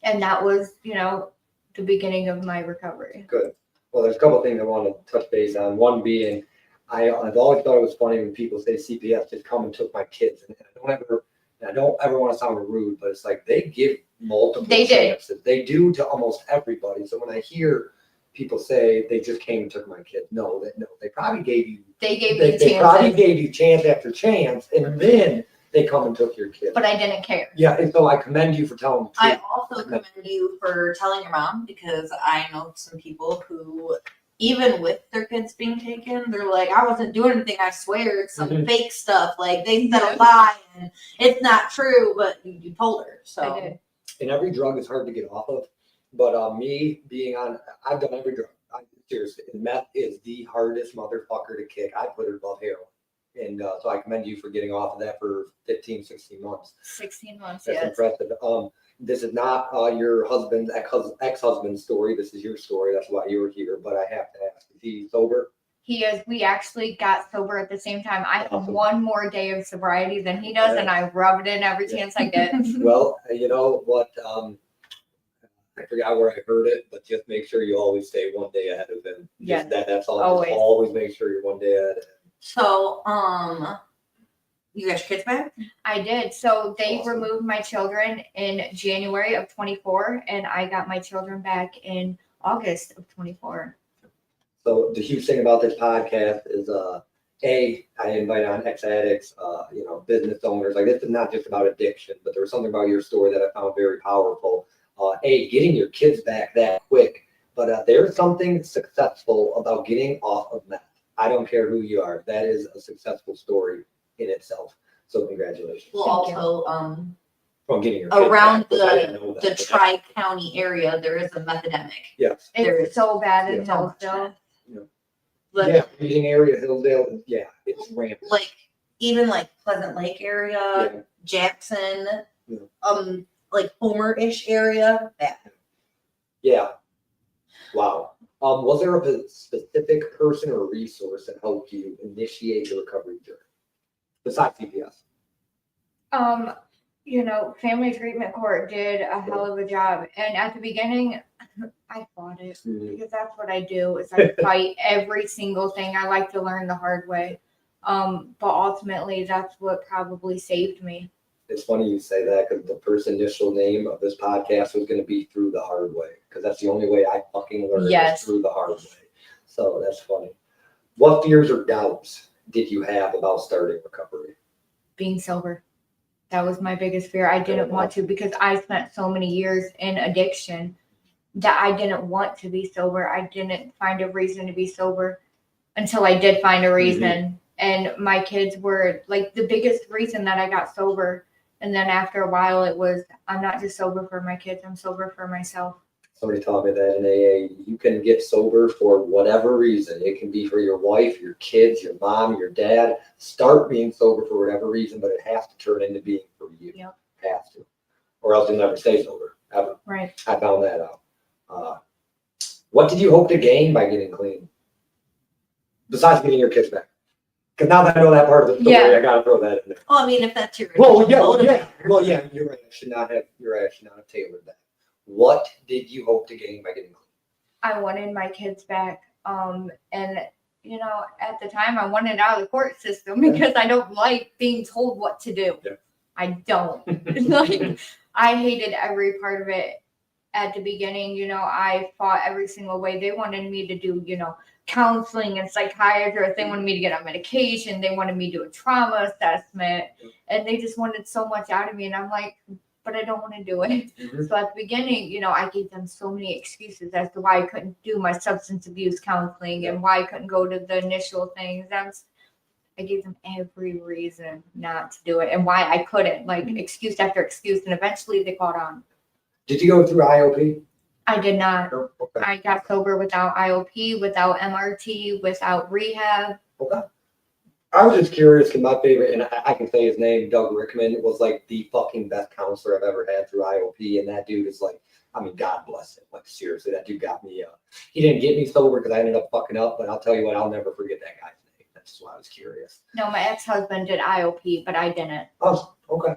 Speaker 4: And that was, the beginning of my recovery.
Speaker 2: Good. Well, there's a couple of things I want to touch base on. One being, I've always thought it was funny when people say CPS just come and took my kids, and I don't ever want to sound rude, but it's like they give multiple chances. They do to almost everybody. So when I hear people say they just came and took my kids, no, they probably gave you.
Speaker 4: They gave me
Speaker 2: They probably
Speaker 4: chances,
Speaker 2: gave you chance after chance, and then they come and took your kids.
Speaker 4: but I didn't care.
Speaker 2: Yeah, and so I commend you for telling the
Speaker 3: I
Speaker 2: truth.
Speaker 3: also commend you for telling your mom, because I know some people who, even with their kids being taken, they're like, I wasn't doing anything, I swear, it's some
Speaker 2: Mhm.
Speaker 3: fake stuff. Like, they said a lie and it's not true, but you told her.
Speaker 4: I
Speaker 3: So
Speaker 4: did.
Speaker 2: And every drug is hard to get off of. But me being on, I've done every drug. Seriously, and meth is the hardest motherfucker to kick. I put it above heroin. And so I commend you for getting off of that for 15, 16 months.
Speaker 4: 16 months,
Speaker 2: That's
Speaker 4: yes.
Speaker 2: impressive. This is not your husband's ex-husband's story. This is your story. That's why you were here. But I have to ask, is he sober?
Speaker 4: He is. We actually got sober at the same time. I have
Speaker 2: Awesome.
Speaker 4: 1 more day of sobriety than he does, and I rub it in every chance I get.
Speaker 2: Well, you know what? I forgot where I heard it, but just make sure you always stay 1 day ahead of him.
Speaker 4: Yes.
Speaker 2: That's all.
Speaker 4: Always.
Speaker 2: Just always make sure you're 1 day ahead of him.
Speaker 3: So, you got your kids back?
Speaker 4: I did. So they
Speaker 2: Awesome.
Speaker 4: removed my children in January of 24, and I got my children back in August of 24.
Speaker 2: So the huge thing about this podcast is, I invite on ex-addicts, business owners. Like, this is not just about addiction, but there was something about your story that I found very powerful. Getting your kids back that quick, but there's something successful about getting off of meth. I don't care who you are. That is a successful story in itself. So congratulations.
Speaker 3: Well,
Speaker 4: Thank you.
Speaker 3: also,
Speaker 2: From getting your kids
Speaker 3: around
Speaker 2: back, which I didn't know that,
Speaker 3: the
Speaker 2: but
Speaker 3: Tri-County area, there is a methademic.
Speaker 2: yes.
Speaker 3: There
Speaker 4: It's
Speaker 3: is
Speaker 4: so bad in
Speaker 2: Yeah.
Speaker 4: Hillsdale.
Speaker 3: But
Speaker 2: Yeah, reading area, Hillsdale, it's rampant.
Speaker 3: like, even like Pleasant Lake area,
Speaker 2: Yeah.
Speaker 3: Jackson,
Speaker 2: Yeah.
Speaker 3: like Homer-ish area, that.
Speaker 2: Yeah. Wow. Was there a specific person or resource that helped you initiate the recovery journey besides CPS?
Speaker 4: Family treatment court did a hell of a job. And at the beginning, I fought it because that's what I do is I fight every single thing. I like to learn the hard way. But ultimately that's what probably saved me.
Speaker 2: It's funny you say that because the first initial name of this podcast was going to be Through the Hard Way, because that's the only way I fucking learned
Speaker 4: Yes.
Speaker 2: is through the hard way. So that's funny. What fears or doubts did you have about starting recovery?
Speaker 4: Being sober. That was my biggest fear. I didn't want to because I spent so many years in addiction that I didn't want to be sober. I didn't find a reason to be sober until I did find a reason. And my kids were like the biggest reason that I got sober. And then after a while, it was, I'm not just sober for my kids, I'm sober for myself.
Speaker 2: Somebody taught me that in AA, you can get sober for whatever reason. It can be for your wife, your kids, your mom, your dad. Start being sober for whatever reason, but it has to turn into being for you.
Speaker 4: Yep.
Speaker 2: Has to. Or else you'll never stay sober, ever.
Speaker 4: Right.
Speaker 2: I found that out. What did you hope to gain by getting clean? Besides getting your kids back? Because now that I know that part of the story,
Speaker 4: Yeah.
Speaker 2: I gotta throw that in there.
Speaker 3: Well, I mean, if that's your
Speaker 2: Well, yeah,
Speaker 3: motivator.
Speaker 2: well, yeah, you're right. You're right. I should not have tailored that. What did you hope to gain by getting clean?
Speaker 4: I wanted my kids back. And you know, at the time I wanted out of the court system because I don't like being told what to do.
Speaker 2: Yeah.
Speaker 4: I don't. Like, I hated every part of it at the beginning. You know, I fought every single way. They wanted me to do, you know, counseling and psychiatry. They wanted me to get on medication. They wanted me to do a trauma assessment. And they just wanted so much out of me. And I'm like, but I don't want to do it. So at the beginning, you know, I gave them so many excuses as to why I couldn't do my substance abuse counseling and why I couldn't go to the initial things. I gave them every reason not to do it and why I couldn't, like excuse after excuse. And eventually they caught on.
Speaker 2: Did you go through IOP?
Speaker 4: I did not.
Speaker 2: No? Okay.
Speaker 4: I got sober without IOP, without MRT, without rehab.
Speaker 2: Okay. I was just curious because my favorite, and I can say his name, Doug Rickman, was like the fucking best counselor I've ever had through IOP. And that dude is like, I mean, God bless him. Like, seriously, that dude got me he didn't get me sober because I ended up fucking up, but I'll tell you what, I'll never forget that guy's name. That's just why I was curious.
Speaker 4: No, my ex-husband did IOP, but I didn't.
Speaker 2: Oh, okay.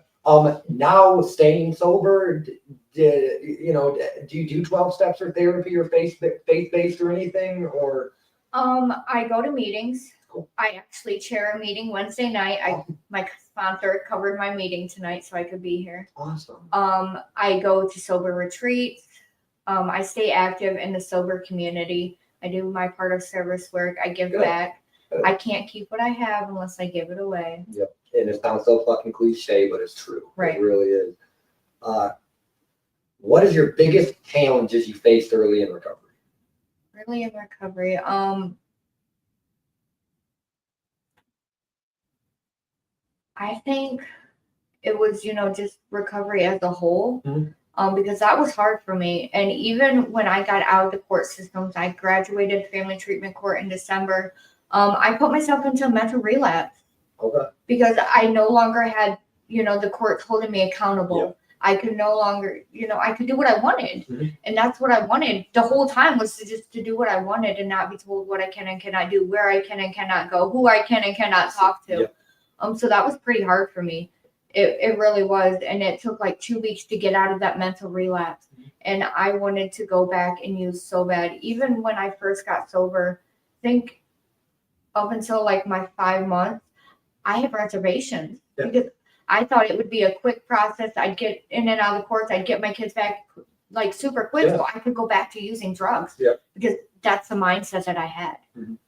Speaker 2: Now staying sober, do you do 12 steps or therapy or faith-based or anything, or?
Speaker 4: I go to meetings.
Speaker 2: Cool.
Speaker 4: I actually chair a meeting Wednesday night. My sponsor covered my meeting tonight so I could be here.
Speaker 2: Awesome.
Speaker 4: I go to sober retreats. I stay active in the sober community. I do my part of service work. I give
Speaker 2: Good.
Speaker 4: back.
Speaker 2: Good.
Speaker 4: I can't keep what I have unless I give it away.
Speaker 2: Yep. And it sounds so fucking cliche, but it's true.
Speaker 4: Right.
Speaker 2: It really is. What is your biggest challenges you faced early in recovery?
Speaker 4: Really in recovery. I think it was, just recovery as a whole.
Speaker 2: Mhm.
Speaker 4: Because that was hard for me. And even when I got out of the court systems, I graduated family treatment court in December. I put myself into a mental relapse
Speaker 2: Okay.
Speaker 4: because I no longer had, the court holding me accountable.
Speaker 2: Yeah.
Speaker 4: I could no longer, I could do what I wanted.
Speaker 2: Mhm.
Speaker 4: And that's what I wanted the whole time, was to do what I wanted and not be told what I can and cannot do, where I can and cannot go, who I can and cannot talk to.
Speaker 2: Yeah.
Speaker 4: So that was pretty hard for me. It really was. And it took like 2 weeks to get out of that mental relapse. And I wanted to go back and use so bad. Even when I first got sober, I think up until like my 5 months, I had reservations.
Speaker 2: Yeah.
Speaker 4: Because I thought it would be a quick process. I'd get in and out of the courts. I'd get my kids back like super quick,
Speaker 2: Yeah.
Speaker 4: so I could go back to using drugs.
Speaker 2: Yeah.
Speaker 4: Because that's the mindset that I had.
Speaker 2: Mhm.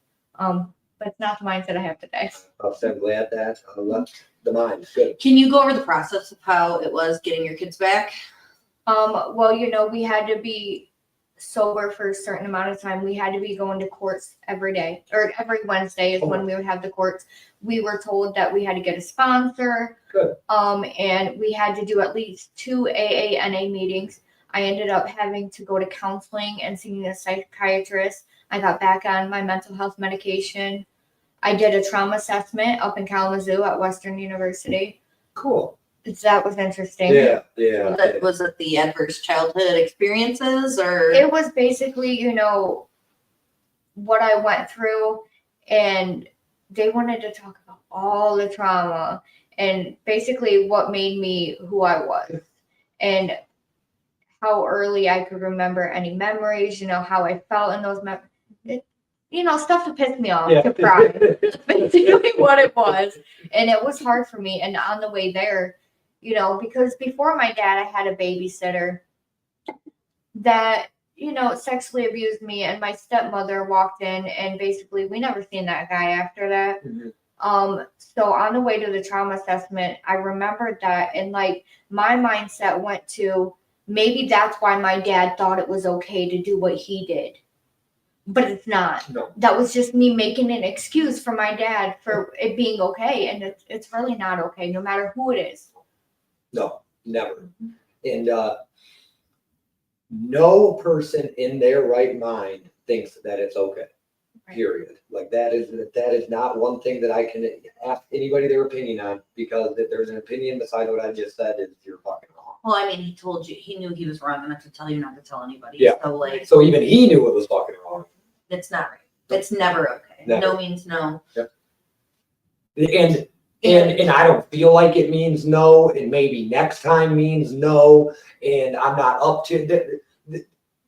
Speaker 4: But it's not the mindset I have today.
Speaker 2: I'm so glad that left the mind. Good.
Speaker 3: Can you go over the process of how it was getting your kids back?
Speaker 4: Well, we had to be sober for a certain amount of time. We had to be going to courts every day, or every Wednesday is when we would have the courts. We were told that we had to get a sponsor.
Speaker 2: Good.
Speaker 4: And we had to do at least 2 AANA meetings. I ended up having to go to counseling and seeing a psychiatrist. I got back on my mental health medication. I did a trauma assessment up in Kalamazoo at Western University.
Speaker 2: Cool.
Speaker 4: That was interesting.
Speaker 2: Yeah.
Speaker 3: Was it the adverse childhood experiences, or?
Speaker 4: It was basically, what I went through, and they wanted to talk about all the trauma and basically what made me who I was and how early I could remember any memories, how I felt in those memories. Stuff to piss me off, to cry. That's basically what it was. And it was hard for me. And on the way there, because before my dad, I had a babysitter that, sexually abused me. And my stepmother walked in, and basically we never seen that guy after that.
Speaker 2: Mhm.
Speaker 4: So on the way to the trauma assessment, I remembered that. And like my mindset went to, maybe that's why my dad thought it was okay to do what he did. but it's not.
Speaker 2: No.
Speaker 4: That was just me making an excuse for my dad for it being okay, and it's really not okay, no matter who it is.
Speaker 2: No, never. And no person in their right mind thinks that it's okay.
Speaker 4: Right.
Speaker 2: Period. Like that is not one thing that I can ask anybody their opinion on, because if there's an opinion besides what I just said, is you're fucking wrong.
Speaker 3: Well, I mean, he told you, he knew he was wrong enough to tell you not to tell anybody.
Speaker 2: Yeah.
Speaker 3: So like,
Speaker 2: So even he knew it was fucking wrong.
Speaker 3: it's not right. It's never okay.
Speaker 2: Never.
Speaker 3: No means no.
Speaker 2: And I don't feel like it means no, and maybe next time means no, and I'm not up to.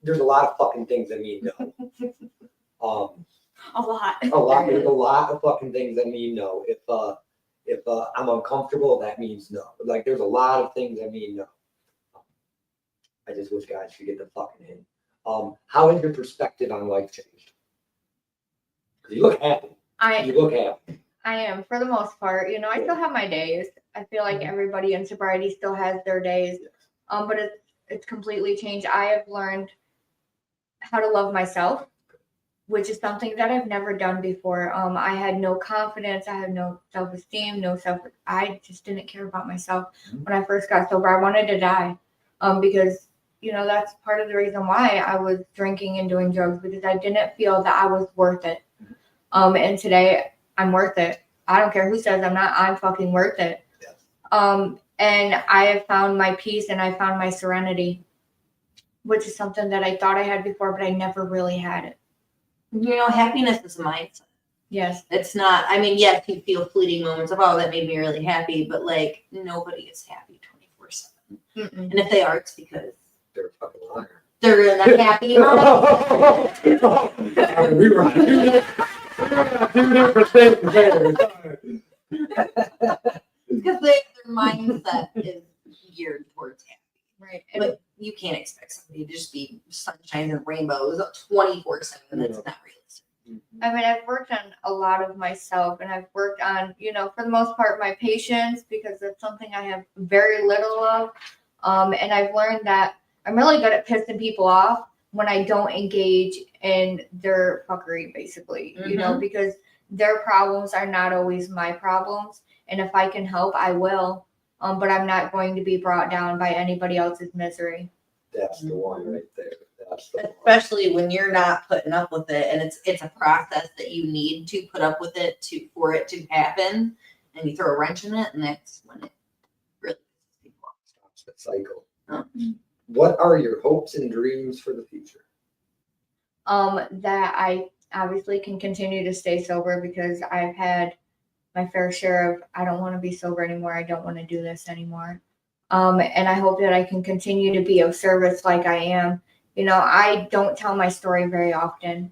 Speaker 2: There's a lot of fucking things that mean no.
Speaker 4: A lot.
Speaker 2: There's a lot of fucking things that mean no. If I'm uncomfortable, that means no. Like there's a lot of things that mean no. I just wish guys could get the fucking in. How has your perspective on life changed? You look happy. You look happy.
Speaker 4: I am, for the most part. You know, I still have my days. I feel like everybody in sobriety still has their days. But it's completely changed. I have learned how to love myself, which is something that I've never done before. I had no confidence. I had no self-esteem, I just didn't care about myself when I first got sober. I wanted to die because, you know, that's part of the reason why I was drinking and doing drugs, because I didn't feel that I was worth it. And today I'm worth it. I don't care who says I'm not, I'm fucking worth it.
Speaker 2: Yes.
Speaker 4: And I have found my peace and I found my serenity, which is something that I thought I had before, but I never really had it.
Speaker 3: You know, happiness is a mindset.
Speaker 4: Yes.
Speaker 3: It's not, I mean, yes, you feel fleeting moments of, oh, that made me really happy, but like nobody is happy 24/7. And if they are, it's because
Speaker 2: They're a fucking liar.
Speaker 3: they're in a happy moment.
Speaker 2: We were on two different things there.
Speaker 3: Because their mindset is geared towards happy.
Speaker 4: Right.
Speaker 3: But you can't expect somebody to just be sunshine and rainbows 24/7. That's not realistic.
Speaker 4: I mean, I've worked on a lot of myself, and I've worked on, you know, for the most part, my patience, because that's something I have very little of. And I've learned that I'm really good at pissing people off when I don't engage in their fuckery, basically, you know, because their problems are not always my problems. And if I can help, I will. But I'm not going to be brought down by anybody else's misery.
Speaker 2: That's the one right there. That's the one.
Speaker 3: Especially when you're not putting up with it, and it's a process that you need to put up with it for it to happen, and you throw a wrench in it, and that's when it really pisses people off.
Speaker 2: Stops the cycle.
Speaker 3: Oh.
Speaker 2: What are your hopes and dreams for the future?
Speaker 4: That I obviously can continue to stay sober, because I've had my fair share of, I don't want to be sober anymore. I don't want to do this anymore. And I hope that I can continue to be of service like I am. You know, I don't tell my story very often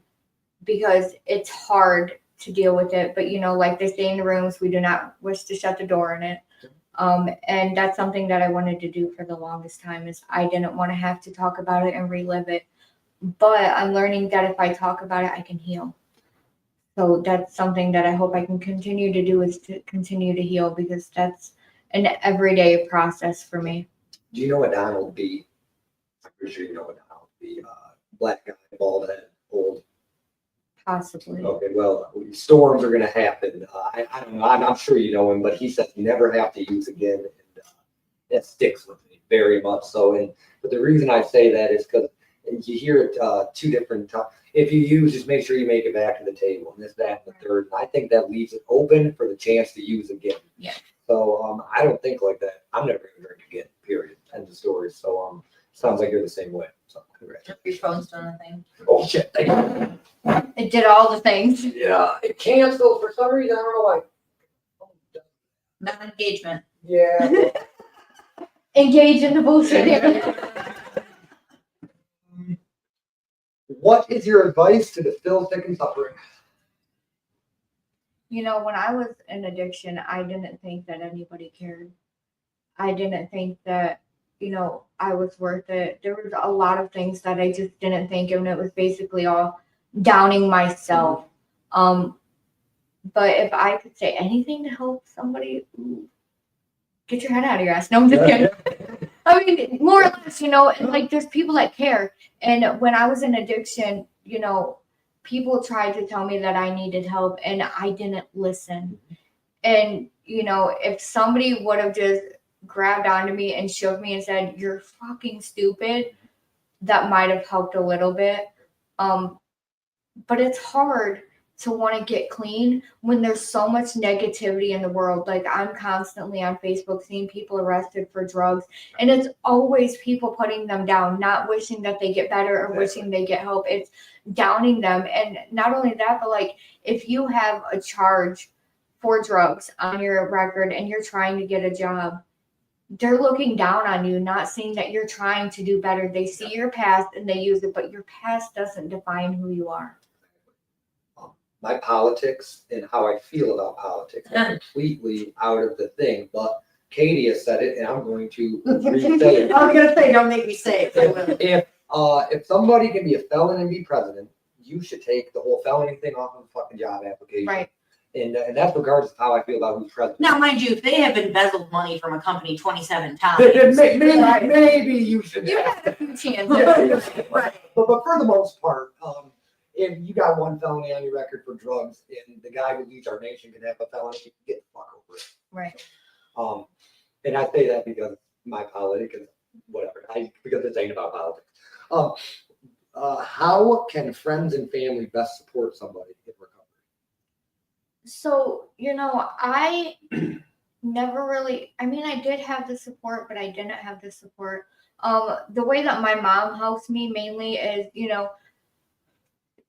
Speaker 4: because it's hard to deal with it. But, you know, like they say in the rooms, we do not wish to shut the door on it. And that's something that I wanted to do for the longest time, is I didn't want to have to talk about it and relive it. But I'm learning that if I talk about it, I can heal. So that's something that I hope I can continue to do, is to continue to heal, because that's an everyday process for me.
Speaker 2: Do you know what Donald B? I'm pretty sure you know what Donald B. Black guy, bald head, old.
Speaker 4: Possibly.
Speaker 2: Okay, well, storms are going to happen. I don't know. I'm sure you know him, but he said you never have to use again, and that sticks with me very much so. But the reason I say that is because you hear it two different times. If you use, just make sure you make it back to the table, and this, that, and the third. And I think that leaves it open for the chance to use again.
Speaker 4: Yeah.
Speaker 2: So I don't think like that. I'm never going to drink again. Period. End of story. So sounds like you're the same way. So congrats.
Speaker 3: Your phone's doing the thing.
Speaker 2: Oh shit! Thank you.
Speaker 4: It did all the things.
Speaker 2: Yeah, it canceled for some reason. I don't know why.
Speaker 3: Non-engagement.
Speaker 2: Yeah.
Speaker 4: Engage in the bullshit here.
Speaker 2: What is your advice to the still sick and suffering?
Speaker 4: You know, when I was in addiction, I didn't think that anybody cared. I didn't think that, you know, I was worth it. There was a lot of things that I just didn't think, and it was basically all downing myself. But if I could say anything to help somebody, get your head out of your ass. No, I'm just kidding. I mean, more or less, you know, like there's people that care. And when I was in addiction, you know, people tried to tell me that I needed help and I didn't listen. And, you know, if somebody would have just grabbed onto me and shoved me and said, "You're fucking stupid," that might have helped a little bit. But it's hard to want to get clean when there's so much negativity in the world. Like, I'm constantly on Facebook seeing people arrested for drugs, and it's always people putting them down, not wishing that they get better or wishing they get help. It's downing them. And not only that, but like, if you have a charge for drugs on your record and you're trying to get a job, they're looking down on you, not seeing that you're trying to do better. They see your past and they use it, but your past doesn't define who you are.
Speaker 2: My politics and how I feel about politics are completely out of the thing, but Katie has said it, and I'm going to re-say it.
Speaker 3: I was gonna say, don't make me say it. I will.
Speaker 2: If somebody can be a felon and be president, you should take the whole felony thing off of the fucking job application.
Speaker 4: Right.
Speaker 2: And that's regardless of how I feel about who's president.
Speaker 3: Now, mind you, if they have embezzled money from a company 27 times,
Speaker 2: Maybe you should.
Speaker 4: You had a few chances.
Speaker 3: right?
Speaker 2: But for the most part, if you got one felony on your record for drugs, and the guy who leads our nation can have a felony, get the fuck over it.
Speaker 4: Right.
Speaker 2: And I say that because my politics is whatever. Because this ain't about politics. How can friends and family best support somebody in recovery?
Speaker 4: So, you know, I never really, I mean, I did have the support, but I didn't have the support. The way that my mom helps me mainly is, you know,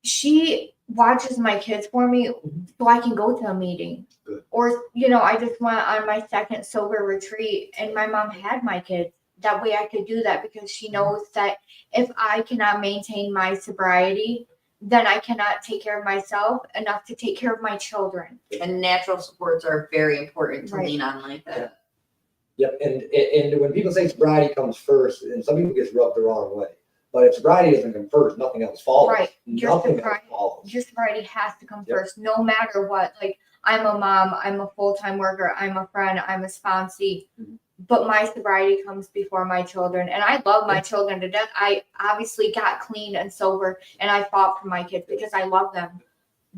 Speaker 4: she watches my kids for me so I can go to a meeting.
Speaker 2: Good.
Speaker 4: Or, you know, I just went on my second sober retreat and my mom had my kids. That way I could do that because she knows that if I cannot maintain my sobriety, then I cannot take care of myself enough to take care of my children.
Speaker 3: And natural supports are very important to
Speaker 4: Right.
Speaker 3: lean on like that.
Speaker 2: Yep, and when people say sobriety comes first, and some people get rubbed the wrong way, but if sobriety doesn't come first, nothing else follows.
Speaker 4: Right. Your
Speaker 2: Nothing else
Speaker 4: sobriety-
Speaker 2: follows.
Speaker 4: Your sobriety has to come
Speaker 2: Yep.
Speaker 4: first, no matter what. Like, I'm a mom, I'm a full-time worker, I'm a friend, I'm a sponsee.
Speaker 2: Mhm.
Speaker 4: But my sobriety comes before my children. And I love my children to death. I obviously got clean and sober and I fought for my kids because I love them.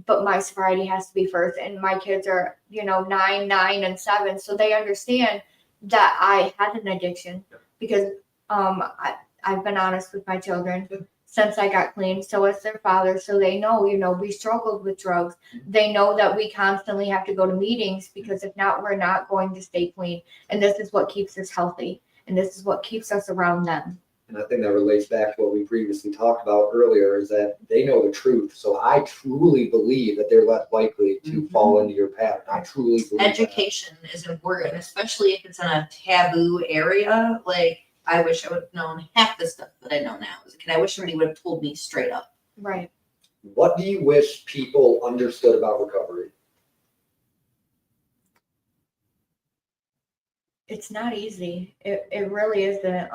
Speaker 4: But my sobriety has to be first. And my kids are, you know, 9, 9, and 7. So they understand that I had an addiction because I've been honest with my children since I got clean. So as their father, so they know, you know, we struggled with drugs. They know that we constantly have to go to meetings because if not, we're not going to stay clean. And this is what keeps us healthy. And this is what keeps us around them.
Speaker 2: And I think that relates back to what we previously talked about earlier, is that they know the truth. So I truly believe that they're less likely to fall into your pattern. I truly believe that.
Speaker 3: Education is important, especially if it's in a taboo area. Like, I wish I would have known half the stuff that I know now as a kid. I wish somebody would have told me straight up.
Speaker 4: Right.
Speaker 2: What do you wish people understood about recovery?
Speaker 4: It's not easy. It really isn't.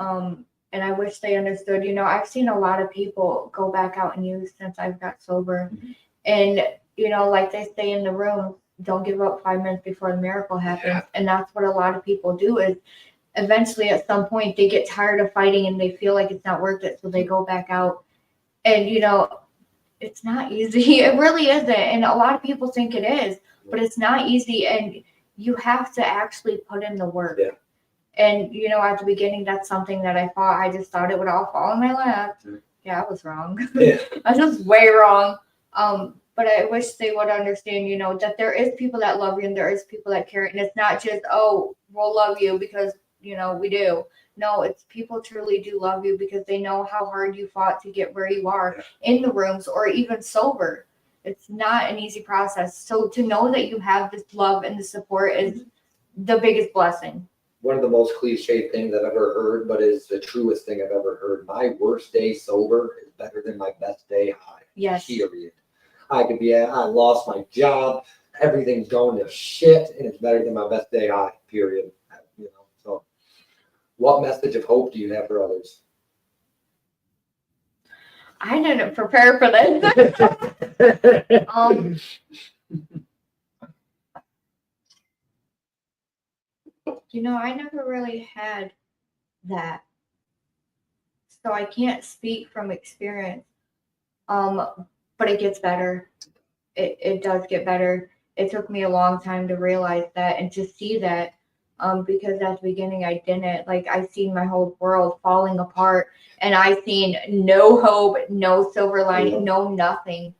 Speaker 4: And I wish they understood, you know, I've seen a lot of people go back out and use since I've got sober.
Speaker 2: Mhm.
Speaker 4: And, you know, like they say in the room, don't give up 5 minutes before the miracle happens.
Speaker 2: Yeah.
Speaker 4: And that's what a lot of people do is eventually at some point they get tired of fighting and they feel like it's not worth it. So they go back out and, you know, it's not easy. It really isn't. And a lot of people think it is, but it's not easy. And you have to actually put in the work.
Speaker 2: Yeah.
Speaker 4: And, you know, at the beginning, that's something that I thought, I just thought it would all fall in my lap.
Speaker 2: Mhm.
Speaker 4: Yeah, I was wrong.
Speaker 2: Yeah.
Speaker 4: I was way wrong. But I wish they would understand, you know, that there is people that love you and there is people that care. And it's not just, oh, we'll love you because, you know, we do. No, it's people truly do love you because they know how hard you fought to get where you are in the rooms or even sober. It's not an easy process. So to know that you have this love and the support is the biggest blessing.
Speaker 2: One of the most cliche things I've ever heard, but is the truest thing I've ever heard. My worst day sober is better than my best day high.
Speaker 4: Yes.
Speaker 2: Period. I lost my job, everything's going to shit, and it's better than my best day high. Period. You know. So, what message of hope do you have for others?
Speaker 4: I didn't prepare for this. You know, I never really had that. So I can't speak from experience. but it gets better. It does get better. It took me a long time to realize that and to see that, because at the beginning I didn't. Like, I seen my whole world falling apart, and I seen no hope, no silver lining, no nothing.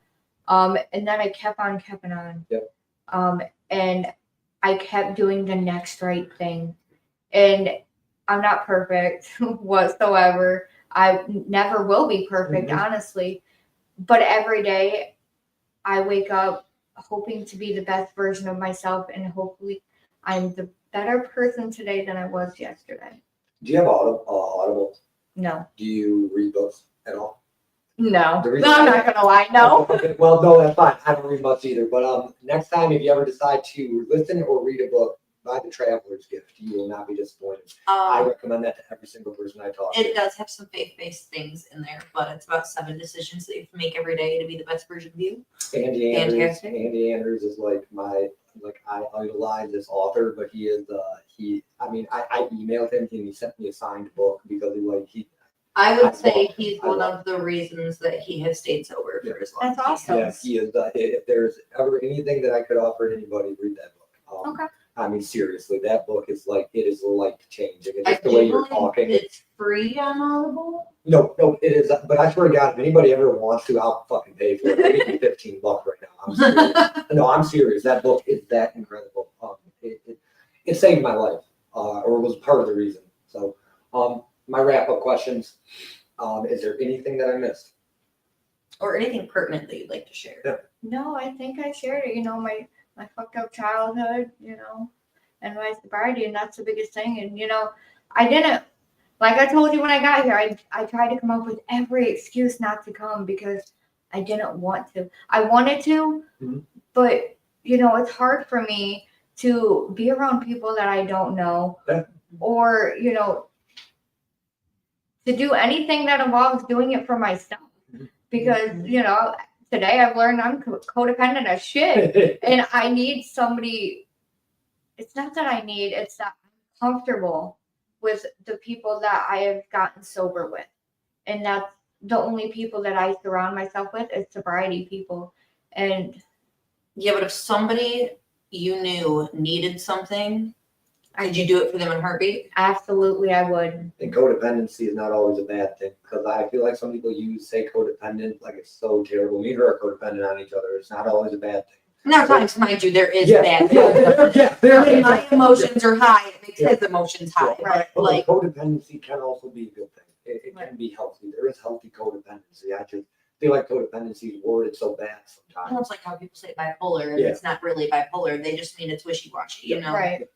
Speaker 4: And then I kept on keeping on.
Speaker 2: Yep.
Speaker 4: And I kept doing the next right thing. And I'm not perfect whatsoever. I never will be perfect, honestly. But every day I wake up hoping to be the best version of myself, and hopefully I'm the better person today than I was yesterday.
Speaker 2: Do you have Audible?
Speaker 4: No.
Speaker 2: Do you read books at all?
Speaker 4: No.
Speaker 2: The
Speaker 4: No,
Speaker 2: reason
Speaker 4: I'm not gonna lie. No.
Speaker 2: Okay, well, no, that's fine. I don't read much either. But next time, if you ever decide to listen or read a book, buy The Traveler's Gift. You will not be disappointed. I recommend that to every single person I talk to.
Speaker 3: It does have some faith-based things in there, but it's about 7 decisions that you have to make every day to be the best version of you.
Speaker 2: Andy Andrews.
Speaker 3: Fantastic.
Speaker 2: Andy Andrews is like I idolize this author, but he is I emailed him and he sent me a signed book because
Speaker 3: I would
Speaker 2: I
Speaker 3: say
Speaker 2: love him.
Speaker 3: he's
Speaker 2: I
Speaker 3: one
Speaker 2: love
Speaker 3: of the reasons that he has stayed sober for as long
Speaker 4: That's
Speaker 3: as he
Speaker 4: awesome.
Speaker 3: has.
Speaker 2: he is. If there's ever anything that I could offer anybody, read that book.
Speaker 4: Okay.
Speaker 2: I mean, seriously, that book is it is life changing. It's
Speaker 3: I
Speaker 2: just the way
Speaker 3: do
Speaker 2: you're
Speaker 3: believe
Speaker 2: talking.
Speaker 3: it's free on Audible.
Speaker 2: No, it is. But I swear to God, if anybody ever wants to, I'll fucking pay for it. I'll give you $15 right now. I'm serious. No, I'm serious. That book is that incredible. It saved my life, or was part of the reason. So, my wrap-up questions. Is there anything that I missed?
Speaker 3: Or anything pertinent that you'd like to share.
Speaker 2: Yeah.
Speaker 4: No, I think I shared it. My fucked up childhood, and my sobriety, and that's the biggest thing. And I didn't, like I told you when I got here, I tried to come up with every excuse not to come because I didn't want to. I wanted to, but it's hard for me to be around people that I don't know, or to do anything that involves doing it for myself. Because today I've learned I'm codependent as shit, and I need somebody. It's not that I need; it's that I'm comfortable with the people that I have gotten sober with, and that's the only people that I surround myself with is sobriety people. And
Speaker 3: Yeah, but if somebody you knew needed something, could you do it for them in a heartbeat?
Speaker 4: absolutely, I would.
Speaker 2: And codependency is not always a bad thing because I feel like some people say codependent like it's so terrible. Neither are codependent on each other. It's not always a bad thing.
Speaker 3: Now, times, mind you, there is
Speaker 2: Yeah,
Speaker 3: that.
Speaker 2: there
Speaker 3: When
Speaker 2: is.
Speaker 3: my emotions are high, it makes his emotions high.
Speaker 2: Right.
Speaker 3: But like,
Speaker 2: Codependency can also be a good thing. It can be healthy. There is healthy codependency. I just feel like codependency is worded so bad sometimes.
Speaker 3: almost like how people say bipolar, and
Speaker 2: Yeah.
Speaker 3: it's not really bipolar. They just mean it's wishy-washy,
Speaker 4: Right.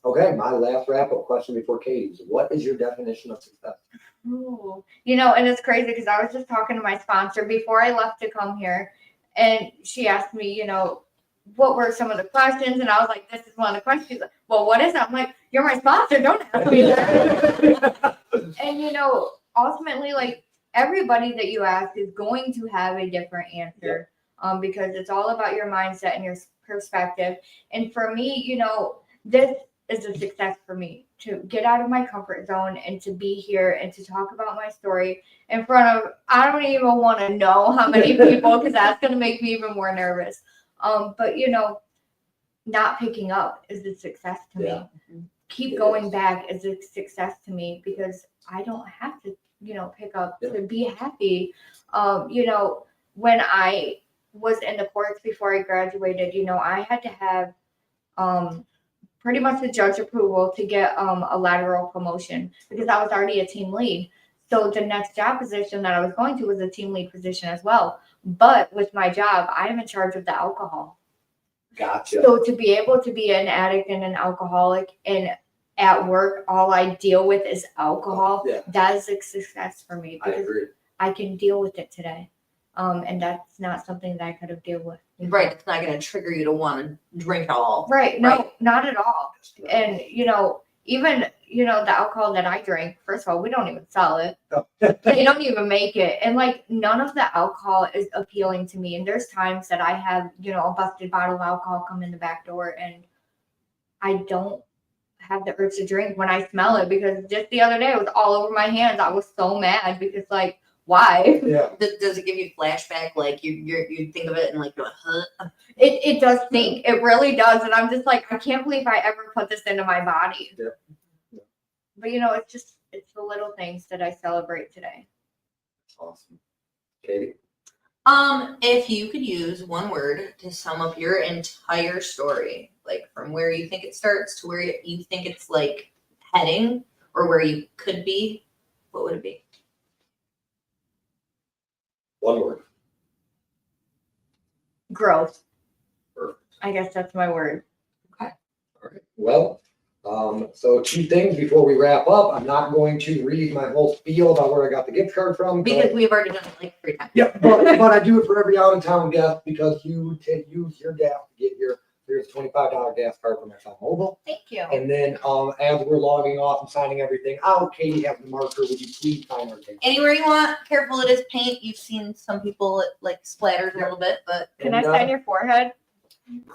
Speaker 2: Okay, my last wrap-up question before Katie's. What is your definition of success?
Speaker 4: Ooh. And it's crazy because I was just talking to my sponsor before I left to come here, and she asked me, what were some of the questions, and I was like, this is one of the questions. She's like, well, what is it? I'm like, you're my sponsor, don't ask me that. And ultimately, like, everybody that you ask is going to have a different answer, because it's all about your mindset and your perspective. And for me, this is a success for me to get out of my comfort zone and to be here and to talk about my story in front of, I don't even want to know how many people, because that's going to make me even more nervous. But not picking up is a success to me. Keep going back is a success to me because I don't have to, pick up to be happy. When I was in the courts before I graduated, I had to have pretty much the judge approval to get a lateral promotion because I was already a team lead. So the next job position that I was going to was a team lead position as well. But with my job, I am in charge of the alcohol.
Speaker 2: Gotcha.
Speaker 4: So to be able to be an addict and an alcoholic, and at work, all I deal with is alcohol, that is a success for me
Speaker 2: I
Speaker 4: because
Speaker 2: agree.
Speaker 4: I can deal with it today. And that's not something that I could have dealt with.
Speaker 3: right, it's not going to trigger you to want to drink it all.
Speaker 4: Right. No,
Speaker 3: Right.
Speaker 4: not at all. And, even, the alcohol that I drink, first of all, we don't even sell it. They don't even make it. And none of the alcohol is appealing to me. And there's times that I have, a busted bottle of alcohol come in the back door and I don't have the urge to drink when I smell it, because just the other day it was all over my hands. I was so mad because why.
Speaker 2: Yeah.
Speaker 3: Does it give you flashback? Like you think of it and like go, huh?
Speaker 4: It does think. It really does. And I'm just like, I can't believe I ever put this into my body.
Speaker 2: Yeah.
Speaker 4: But it's the little things that I celebrate today.
Speaker 2: Awesome. Katie?
Speaker 3: If you could use one word to sum up your entire story, like from where you think it starts to where you think it's like heading or where you could be, what would it be?
Speaker 2: One word.
Speaker 4: Growth.
Speaker 2: Perfect.
Speaker 4: I guess that's my word.
Speaker 2: All right. Well, so 2 things before we wrap up. I'm not going to read my whole spiel about where I got the gift card from.
Speaker 3: Because we've already done it like 3 times.
Speaker 2: Yeah, but I do it for every out-of-town guest because you use your gas to get here's a $25 gas card from ExxonMobil.
Speaker 4: Thank you.
Speaker 2: And then as we're logging off and signing everything out, Katie has the marker. Would you please sign everything?
Speaker 3: Anywhere you want. Careful, it is paint. You've seen some people it like splatters a little bit, but
Speaker 4: Can I sign your forehead?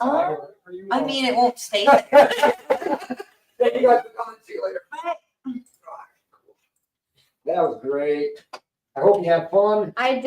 Speaker 3: I mean it won't stay there.
Speaker 2: Thank you guys for coming. See you later. Bye. That was great. I hope you had fun.
Speaker 4: I did.